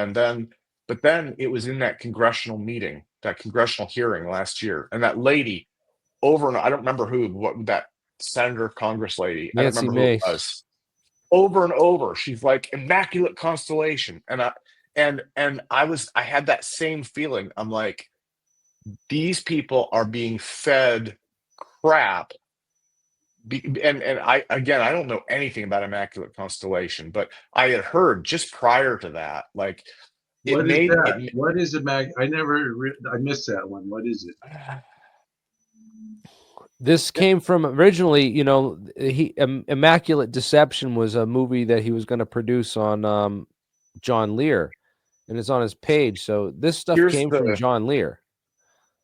but then it was in that congressional meeting, that congressional hearing last year, and that lady I don't remember what that senator, Congress lady, Nancy I don't remember Mace. who it was. Over and over, she's like, Immaculate constellation, and I had that same feeling. I'm like, these people are being fed crap. And I don't know anything about Immaculate constellation, but I had heard just prior to that, like, what is Immaculate? I missed that one. What is it? This came from originally, Immaculate Deception was a movie that he was going to produce on John Lear, and it's on his page. So this stuff came from John Lear.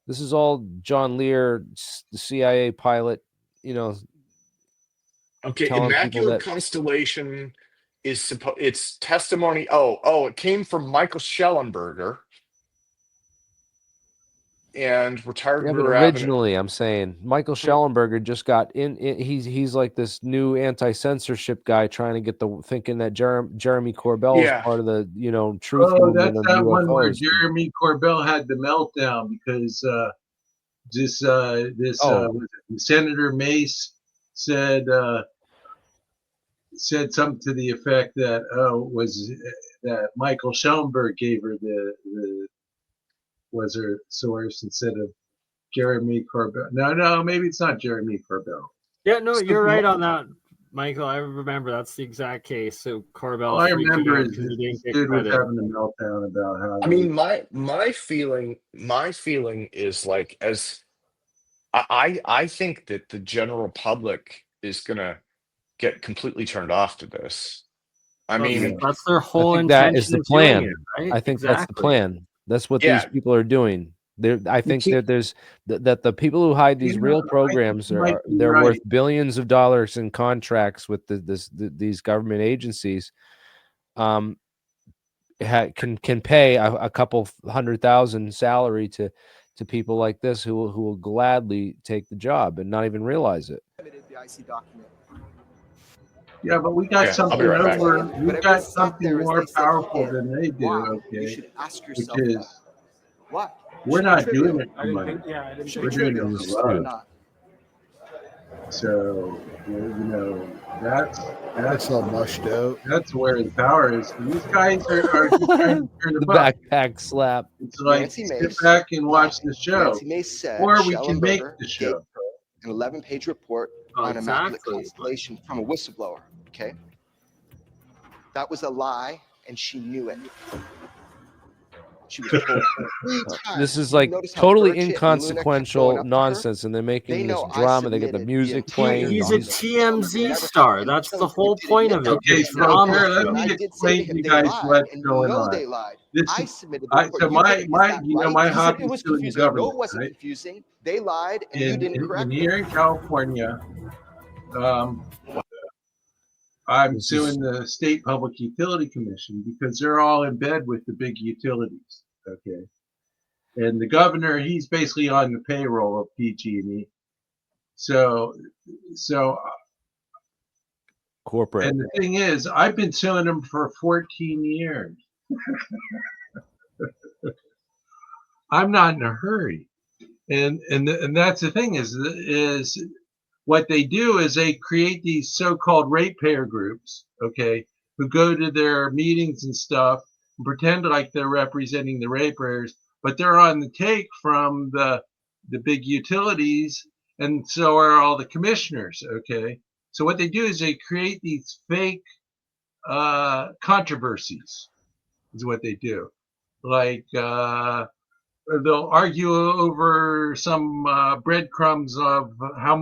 This is all John Lear, the CIA pilot, Okay, Immaculate constellation is it's testimony. It came from Michael Schellenberger and retired. Yeah, but originally, I'm saying Michael Schellenberger just got in. He's like this new anti-censorship guy trying to get thinking that Jeremy Corbell is part of the truth movement of that UFOs. one where Jeremy Corbell had the meltdown because Senator Mace said something to the effect that that Michael Schellenberg gave her was her source instead of Jeremy Corbell. No, maybe it's not Jeremy Corbell. Yeah, no, you're right on that, Michael. I remember that's the exact case. So Corbell. All I remember is this dude was having a meltdown about how. I mean, my feeling is like, as I think that the general public is gonna get completely turned off to this. I mean, that's their whole intention. That is the plan. Right? I think that's the plan. That's what these people are doing. I think that there's that the people who hide these real programs they're worth billions of dollars in contracts with these government agencies. Can pay a couple $100,000 salary to people like this who will gladly take the job and not even realize it. Yeah, but we got something over. We got something more powerful than they do. Okay, you should ask yourself what. We're not doing it for money. We're doing it for love. So that's all mushed out. That's where the power is. These guys are just trying to turn the backpack slap. It's like sit back and watch the show, or we can make the show. An 11-page report on Immaculate constellation from a whistleblower. Okay, that was a lie, and she knew it. She was told this is like totally inconsequential nonsense, and they're making this drama. They get the music playing. He's a TMZ star. That's the whole point of it. Okay, so let me explain to you guys what's going on. They lied. So my hobby is doing the government. No, it wasn't confusing. They lied, and you didn't correct me. Here in California, I'm suing the State Public Utility Commission because they're all in bed with the big utilities. Okay, and the governor, he's basically on the payroll of PG&E. So corporate. And the thing is, I've been suing them for 14 years. I'm not in a hurry, and that's the thing is what they do is they create these so-called ratepayer groups, okay, who go to their meetings and stuff and pretend like they're representing the ratepayers, but they're on the take from the the big utilities, and so are all the commissioners. Okay, so what they do is they create these fake controversies. Is what they do. Like they'll argue over some breadcrumbs of how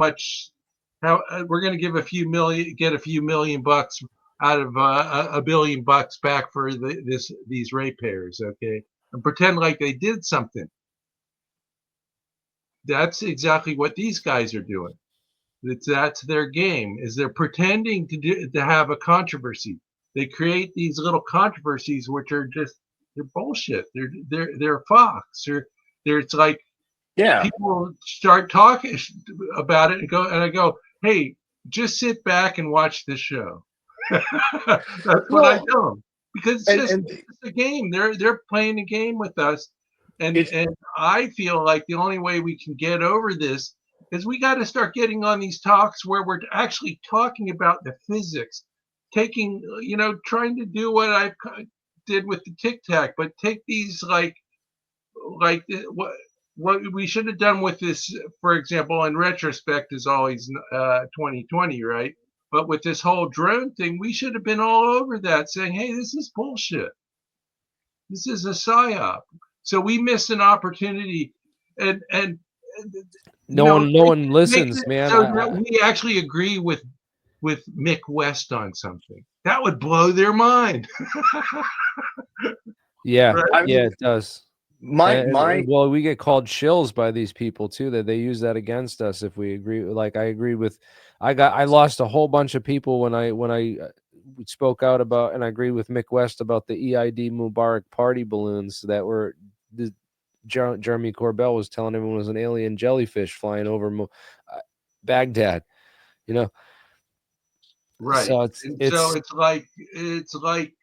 we're going to give get a few million bucks out of $1 billion back for these ratepayers, okay, and pretend like they did something. That's exactly what these guys are doing. That's their game. Is they're pretending to have a controversy. They create these little controversies which are just they're bullshit. They're Fox. It's like people start talking about it and I go, hey, just sit back and watch the show. That's what I tell them, because it's a game. They're playing a game with us, and I feel like the only way we can get over this is we got to start getting on these talks where we're actually talking about the physics, trying to do what I did with the Tic Tac, but take these like what we should have done with this, for example, in retrospect, is always 2020, right? But with this whole drone thing, we should have been all over that, saying, "Hey, this is bullshit. This is a psyop." So we missed an opportunity, and no one listens, man. So that we actually agree with Mick West on something that would blow their mind. Yeah, right? Yeah, it does. Well, we get called shills by these people too, that they use that against us if we agree. Like I lost a whole bunch of people when I spoke out about, and I agree with Mick West about the EID Mubarak party balloons that were Jeremy Corbell was telling everyone was an alien jellyfish flying over Baghdad, Right. So it's like you like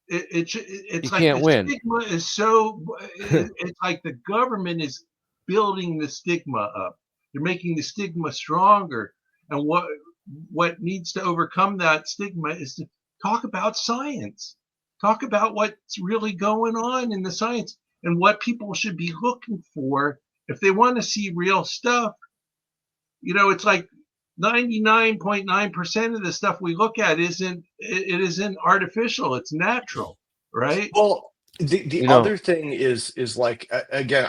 can't the win. stigma is so it's like the government is building the stigma up. They're making the stigma stronger, and what needs to overcome that stigma is to talk about science, talk about what's really going on in the science and what people should be looking for if they want to see real stuff. It's like 99.9% of the stuff we look at isn't artificial, it's natural, right? Well, the other thing is like, again,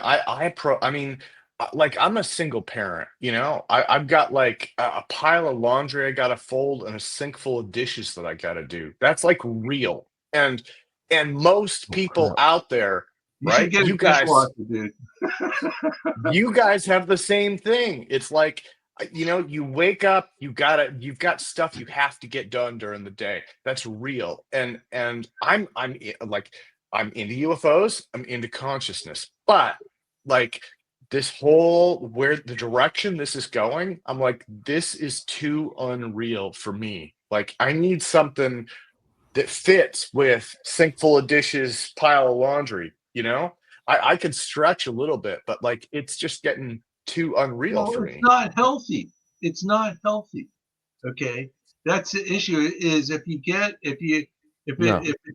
like I'm a single parent, I've got like a pile of laundry I gotta fold and a sink full of dishes that I gotta do. That's like real. And most people out there, you should right? get a dishwasher, dude. You guys have the same thing. It's like, you wake up, you've got stuff you have to get done during the day. That's real. And I'm into UFOs, I'm into consciousness, but like this whole where the direction this is going, I'm like, this is too unreal for me. Like I need something that fits with sink full of dishes, pile of laundry, I could stretch a little bit, but like it's just getting too unreal for me. It's not healthy. It's not healthy. Okay, that's the issue. Is if it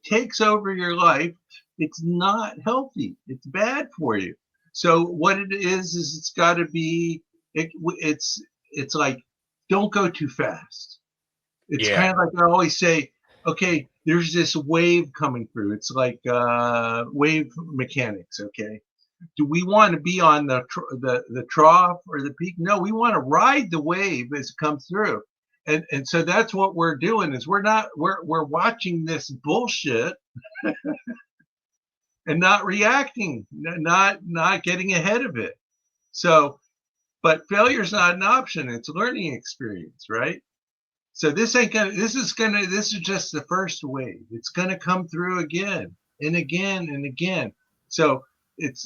takes over your life, it's not healthy. It's bad for you. So what it is it's got to be. It's like don't go too fast. It's kind of like I always say. Okay, there's this wave coming through. It's like wave mechanics. Okay, do we want to be on the trough or the peak? No, we want to ride the wave as it comes through. And so that's what we're doing is we're watching this bullshit and not reacting, not getting ahead of it. So, but failure's not an option. It's a learning experience, right? So this is just the first wave. It's gonna come through again and again and again. So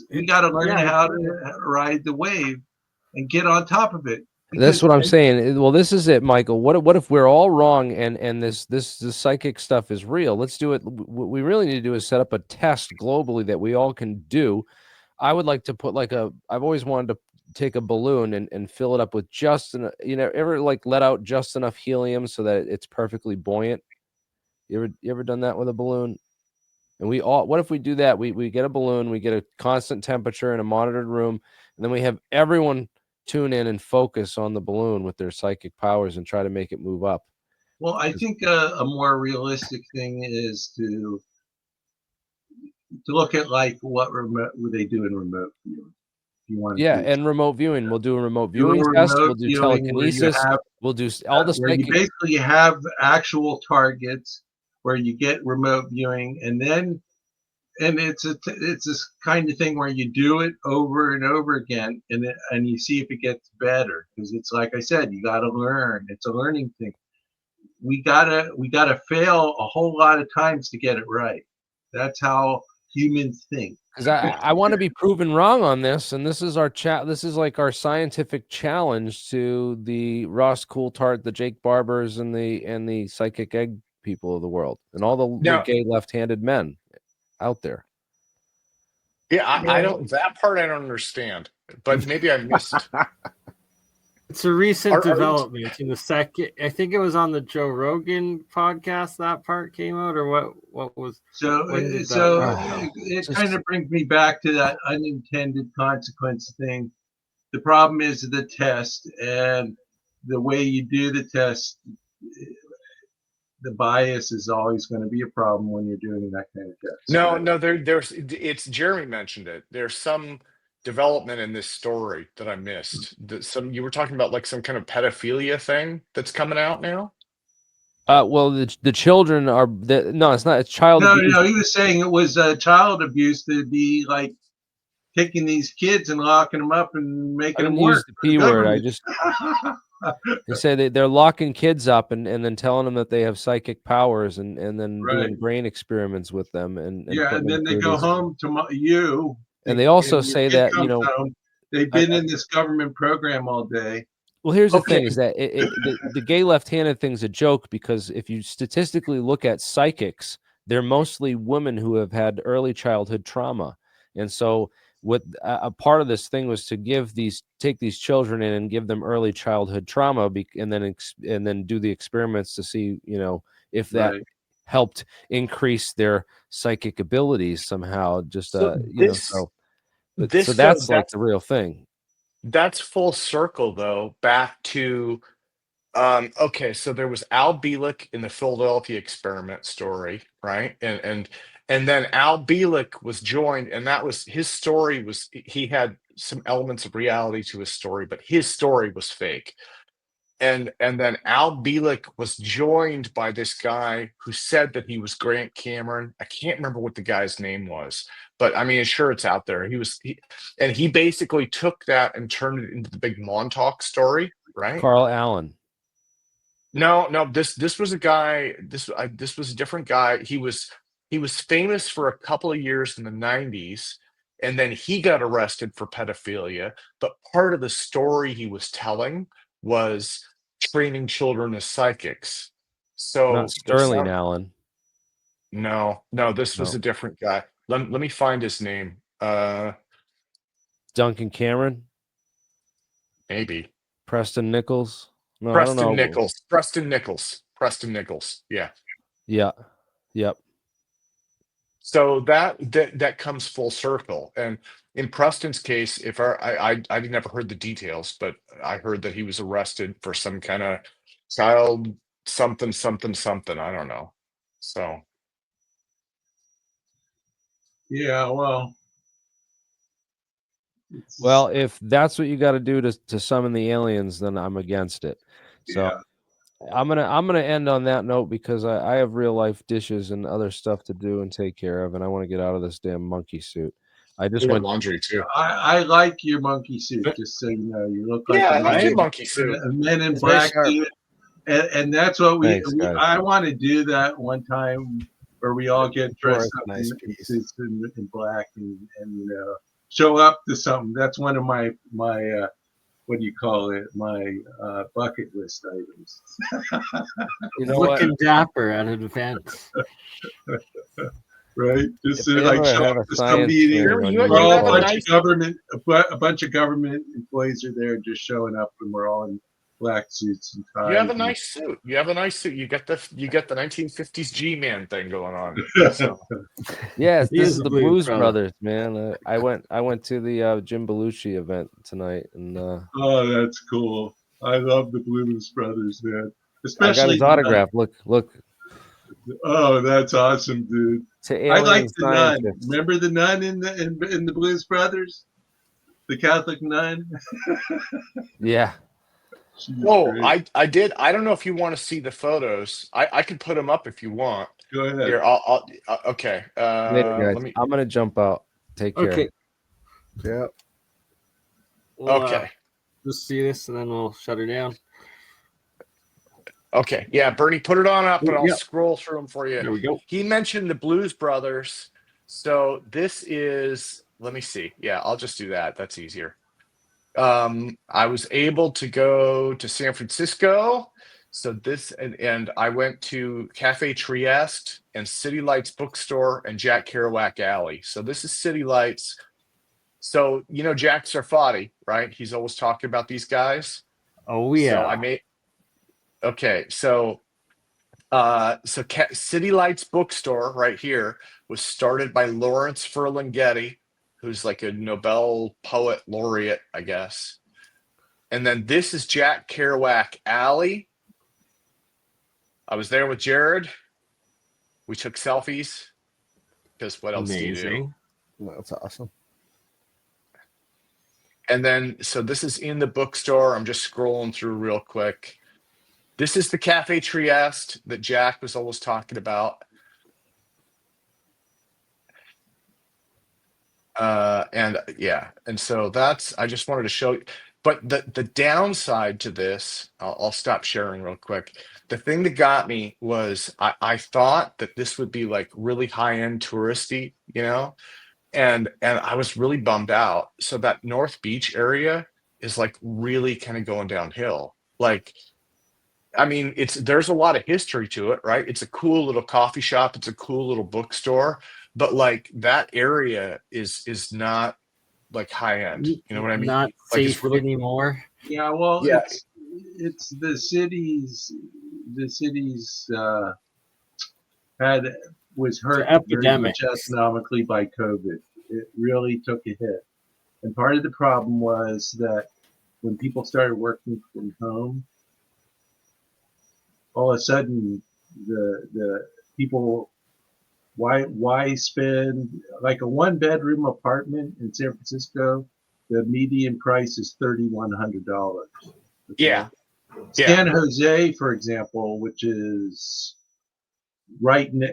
we got to learn how to ride the wave and get on top of it. That's what I'm saying. Well, this is it, Michael. What if we're all wrong and this psychic stuff is real? Let's do it. What we really need to do is set up a test globally that we all can do. I would like to put I've always wanted to take a balloon and fill it up with just ever like let out just enough helium so that it's perfectly buoyant. You ever done that with a balloon? And what if we do that? We get a balloon, we get a constant temperature in a monitored room, and then we have everyone tune in and focus on the balloon with their psychic powers and try to make it move up. Well, I think a more realistic thing is to look at like what they do in remote viewing. If you want to and remote viewing. We'll do a remote do viewing test. We'll do viewing telekinesis. We'll do all the where you basically have actual targets where you get remote viewing, and it's this kind of thing where you do it over and over again, and you see if it gets better, because it's like I said, you got to learn. It's a learning thing. We gotta fail a whole lot of times to get it right. That's how humans think. Because I want to be proven wrong on this, and this is our chat. This is like our scientific challenge to the Ross Coulthart, the Jake Barbers, and the psychic egg people of the world, and all the gay left-handed men out there. Yeah, I don't. That part I don't understand, but maybe I missed. It's a recent development in the second. I think it was on the Joe Rogan podcast that part came out, or what was. So it kind of brings me back to that unintended consequence thing. The problem is the test, and the way you do the test, the bias is always going to be a problem when you're doing that kind of test. No, it's Jeremy mentioned it. There's some development in this story that I missed. You were talking about like some kind of pedophilia thing that's coming out now. Well, the children are no, it's not. It's child abuse. No, he was saying it was child abuse to be like taking these kids and locking them up and making them work. Use the P word. I just they say they're locking kids up and then telling them that they have psychic powers and then doing brain experiments with them and then they go home to you. And they also say that they've been in this government program all day. Well, here's the thing: is that the gay left-handed thing's a joke, because if you statistically look at psychics, they're mostly women who have had early childhood trauma, and so what a part of this thing was to take these children in and give them early childhood trauma, and then do the experiments to see if that helped increase their psychic abilities somehow. So that's like the real thing. That's full circle though, back to so there was Al Bielek in the Philadelphia experiment story, right? And then Al Bielek was joined, and that was his story. He had some elements of reality to his story, but his story was fake. And then Al Bielek was joined by this guy who said that he was Grant Cameron. I can't remember what the guy's name was, but I mean, sure, it's out there. He basically took that and turned it into the big Montauk story, right? Carl Allen. No, this was a guy. This was a different guy. He was famous for a couple of years in the 90s, and then he got arrested for pedophilia. But part of the story he was telling was training children as psychics. So not Sterling Allen. No, this was a different guy. Let me find his name. Duncan Cameron? Maybe. Preston Nichols? No, Preston I don't know. Nichols. Preston Nichols. Yeah. Yeah. Yep. So that comes full circle. And in Preston's case, if I never heard the details, but I heard that he was arrested for some kind of child something. I don't know. So. Yeah, well, if that's what you got to do to summon the aliens, then I'm against it. So I'm gonna end on that note, because I have real life dishes and other stuff to do and take care of, and I want to get out of this damn monkey suit. I just went laundry too. I like your monkey suit, just so you know. You look like I like your monkey suit. A Men in Black suit. And that's what I want to do that one time where we all get dressed up in black and show up to something. That's one of my what do you call it? My bucket list items. Looking dapper at an event. Right? Just like show up to some meeting. A bunch of government employees are there just showing up, and we're all in black suits and ties. You have a nice suit. You have a nice suit. You get the 1950s G-Man thing going on. So. Yes, He this is is a the Blues Blues brother. Brothers, man. I went to the Jim Belushi event tonight, and Oh, that's cool. I love the Blues Brothers, man. I got Especially his autograph. Look. Oh, that's awesome, dude. To I like Alien the nun. Scientist. Remember the nun in the Blues Brothers? The Catholic nun? Yeah. Oh, Great. I did. I don't know if you want to see the photos. I can put them up if you want. Go ahead. Here, okay. Later, guys. Let me. I'm gonna jump out. Take care. Okay. Yeah. We'll, Okay. just see this and then we'll shut her down. Okay. Yeah, Bernie, put it on up and I'll Yep. scroll through them for you. There we go. He mentioned the Blues Brothers. So this is, let me see. Yeah, I'll just do that. That's easier. I was able to go to San Francisco. So this, and I went to Cafe Trieste and City Lights Bookstore and Jack Kerouac Alley. So this is City Lights. So, you know, Jack Sarfati, right? He's always talking about these guys. Oh yeah. So I made, okay. So City Lights Bookstore right here was started by Lawrence Ferlinghetti, who's like a Nobel poet laureate, I guess. And then this is Jack Kerouac Alley. I was there with Jared. We took selfies because what else do you do? That's awesome. And then, so this is in the bookstore. I'm just scrolling through real quick. This is the Cafe Trieste that Jack was always talking about. And yeah, and so that's, I just wanted to show you. But the downside to this, I'll stop sharing real quick. The thing that got me was I thought that this would be like really high-end touristy, you know, and I was really bummed out. So that North Beach area is like really kind of going downhill. Like, I mean, there's a lot of history to it, right? It's a cool little coffee shop, it's a cool little bookstore, but like that area is not like high end. You know what I mean? Not Like it's safe really, anymore. Yeah, well, yeah, it's the cities was hurt very much epidemics. economically by COVID. It really took a hit. And part of the problem was that when people started working from home, all of a sudden the people, why spend like a 1-bedroom apartment in San Francisco? The median price is $3,100. Okay? yeah. San Jose, for example, which is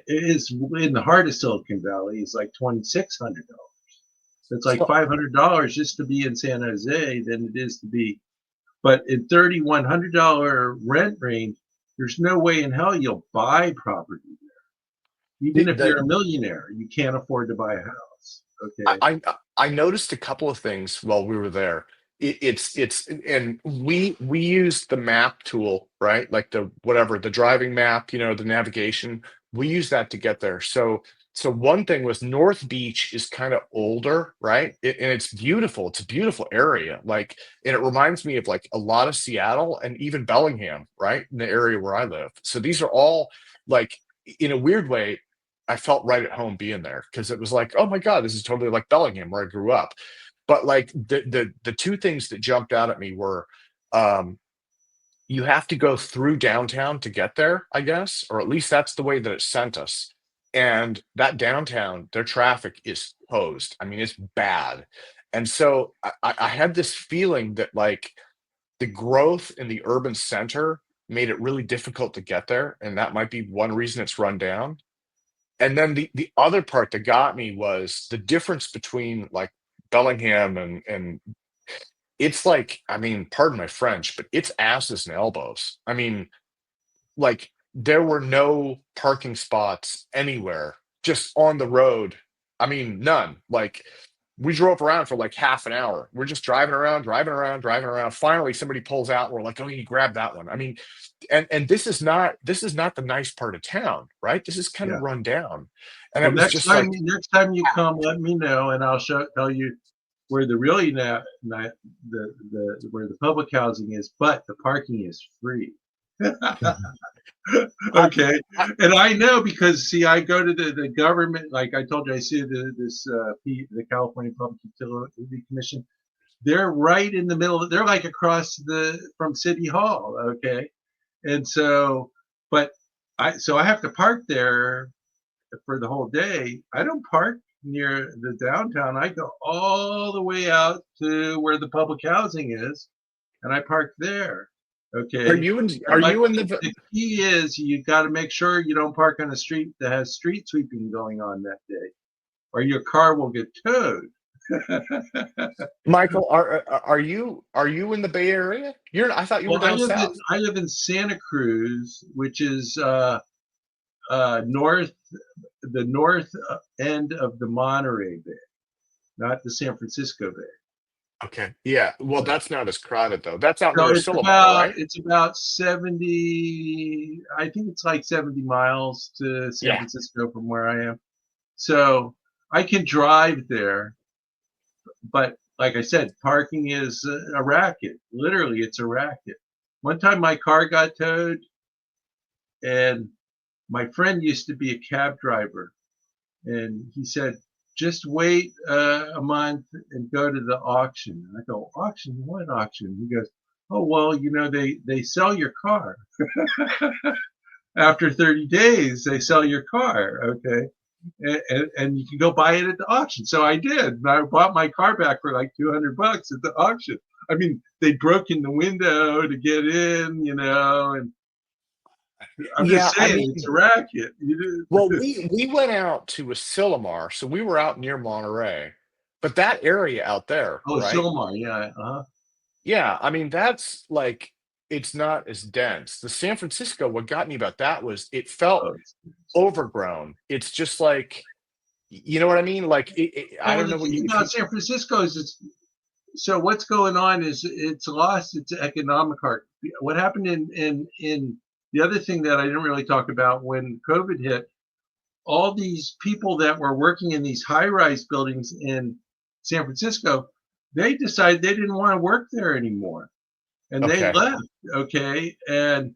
is in the heart of Silicon Valley, is like $2,600. So it's like $500 just to be in San Jose than it is to be. But in $3,100 rent range, there's no way in hell you'll buy property there. Even if you're a millionaire, you can't afford to buy a house. Okay. I noticed a couple of things while we were there. It's and we used the map tool, right? Like the driving map, you know, the navigation. We use that to get there. So one thing was North Beach is kind of older, right? And it's beautiful. It's a beautiful area. Like, and it reminds me of like a lot of Seattle and even Bellingham, right? In the area where I live. So these are all like, in a weird way, I felt right at home being there because it was like, oh my God, this is totally like Bellingham where I grew up. But like the two things that jumped out at me were you have to go through downtown to get there, I guess, or at least that's the way that it sent us. And that downtown, their traffic is hosed. I mean, it's bad. And so I had this feeling that like the growth in the urban center made it really difficult to get there. And that might be one reason it's run down. And then the other part that got me was the difference between like Bellingham and it's like, I mean, pardon my French, but it's asses and elbows. I mean, like there were no parking spots anywhere, just on the road. I mean, none. Like we drove around for like half an hour. We're just driving around. Finally, somebody pulls out. And we're like, oh, you grab that one. I mean, and this is not the nice part of town, right? This is kind of run down. And Well, it was just like, next time you come, let me know, and I'll tell you where the really not where the public housing is, but the parking is free. Okay, and I know because see, I go to the government, like I told you, I see the California Public Utility Commission. They're right in the middle. They're like across from City Hall. Okay, and so, but I have to park there for the whole day. I don't park near the downtown. I go all the way out to where the public housing is, and I park there. Okay. Are you in the key is you got to make sure you don't park on a street that has street sweeping going on that day, or your car will get towed. Michael, are you in the Bay Area? I thought you were down south. I live in Santa Cruz, which is the north end of the Monterey Bay, not the San Francisco Bay. Okay. Yeah. Well, that's not as crowded though. That's out near Silmar, right? It's about 70. I think it's like 70 miles to San Francisco from where I am. So I can drive there, but like I said, parking is a racket. Literally, it's a racket. One time my car got towed, and my friend used to be a cab driver, and he said, just wait a month and go to the auction. And I go, auction? What auction? He goes, oh, well, they sell your car. After 30 days, they sell your car, okay? And you can go buy it at the auction. So I did. And I bought my car back for like $200 at the auction. I mean, they broke in the window to get in, and I'm just saying, it's a racket. Well, we went out to Silmar, so we were out near Monterey, but that area out there. Oh, right? Silmar, yeah. Uh-huh. Yeah, I mean, that's like, it's not as dense. The San Francisco, what got me about that was it felt overgrown. It's just like, you know what I mean? Like, I don't know what you about San Francisco is. So what's going on is it's lost its economic heart. What happened in the other thing that I didn't really talk about when COVID hit, all these people that were working in these high-rise buildings in San Francisco, they decided they didn't want to work there anymore, and they left. Okay, and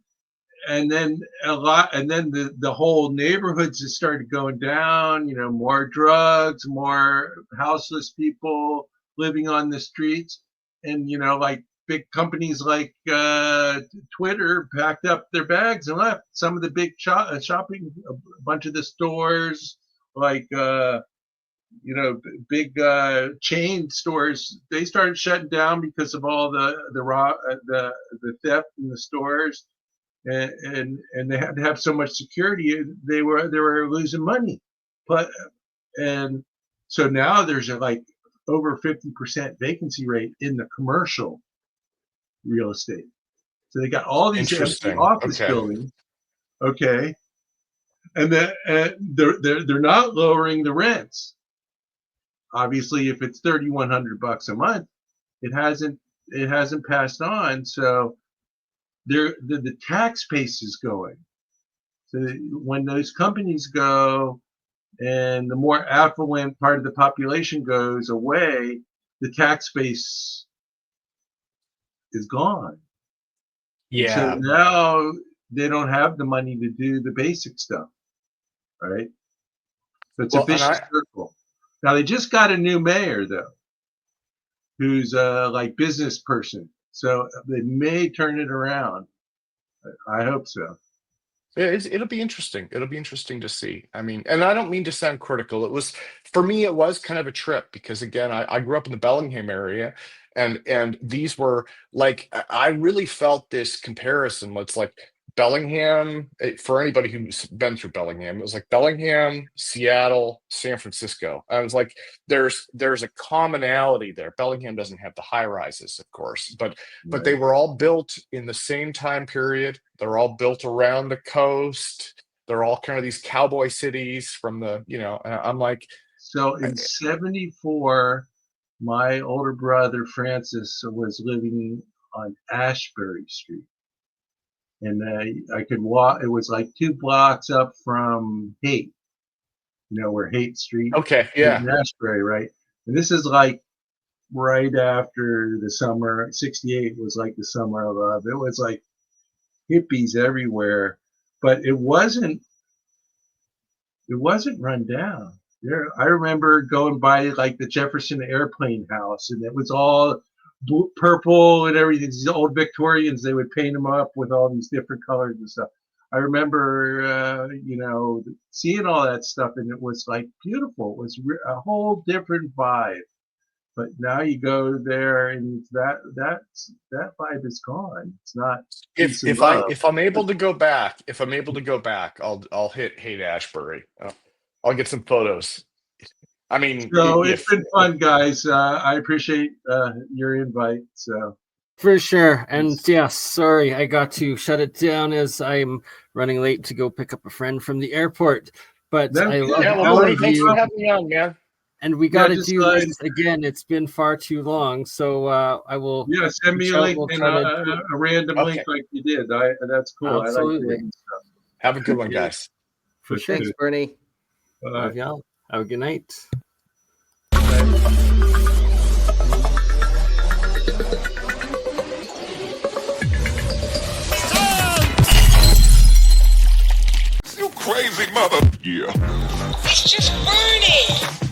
then the whole neighborhoods just started going down. More drugs, more houseless people living on the streets, and like big companies like Twitter packed up their bags and left. Some of the big shopping, a bunch of the stores, like big chain stores, they started shutting down because of all the theft in the stores, and they had to have so much security. They were losing money, and so now there's like over 50% vacancy rate in the commercial real estate. So they got all these empty office buildings, okay, and they're not lowering the rents. Obviously, if it's $3,100 a month, it hasn't passed on. So the tax base is going. So when those companies go, and the more affluent part of the population goes away, the tax base is gone. Yeah. So now they don't have the money to do the basic stuff, right? So it's a vicious circle. Now they just got a new mayor though, who's like business person. So they may turn it around. I hope so. Yeah, it'll be interesting. It'll be interesting to see. I mean, and I don't mean to sound critical. For me, it was kind of a trip because again, I grew up in the Bellingham area, and these were like, I really felt this comparison. It's like Bellingham, for anybody who's been through Bellingham, it was like Bellingham, Seattle, San Francisco. I was like, there's a commonality there. Bellingham doesn't have the high rises, of course, but they were all built in the same time period. They're all built around the coast. They're all kind of these cowboy cities from the, I'm like. So in 74, my older brother Francis was living on Ashbury Street. And I could walk. It was like 2 blocks up from Haight, where Haight Street. Okay, yeah. In Ashbury, right? And this is like right after the summer. '68 was like the summer of love. It was like hippies everywhere, but it wasn't run down. There, I remember going by like the Jefferson Airplane House, and it was all purple and everything. These old Victorians, they would paint them up with all these different colors and stuff. I remember, seeing all that stuff, and it was like beautiful. It was a whole different vibe. But now you go there, and that vibe is gone. It's not. If I'm able to go back, I'll hit Haight-Ashbury. I'll get some photos. I mean, so it's been fun, guys. I appreciate your invite. So for sure. And yes, sorry, I got to shut it down as I'm running late to go pick up a friend from the airport. But I love all of thanks you. for having me on, man. And we got to do this again. It's been far too long, so I will. Yeah, send me a link and a random link like you did. That's cool. Absolutely. I like stuff. Have a good one, guys. For sure. Thanks, Bernie. Love y'all. Have a good night. You crazy mother. Yeah. It's just Bernie.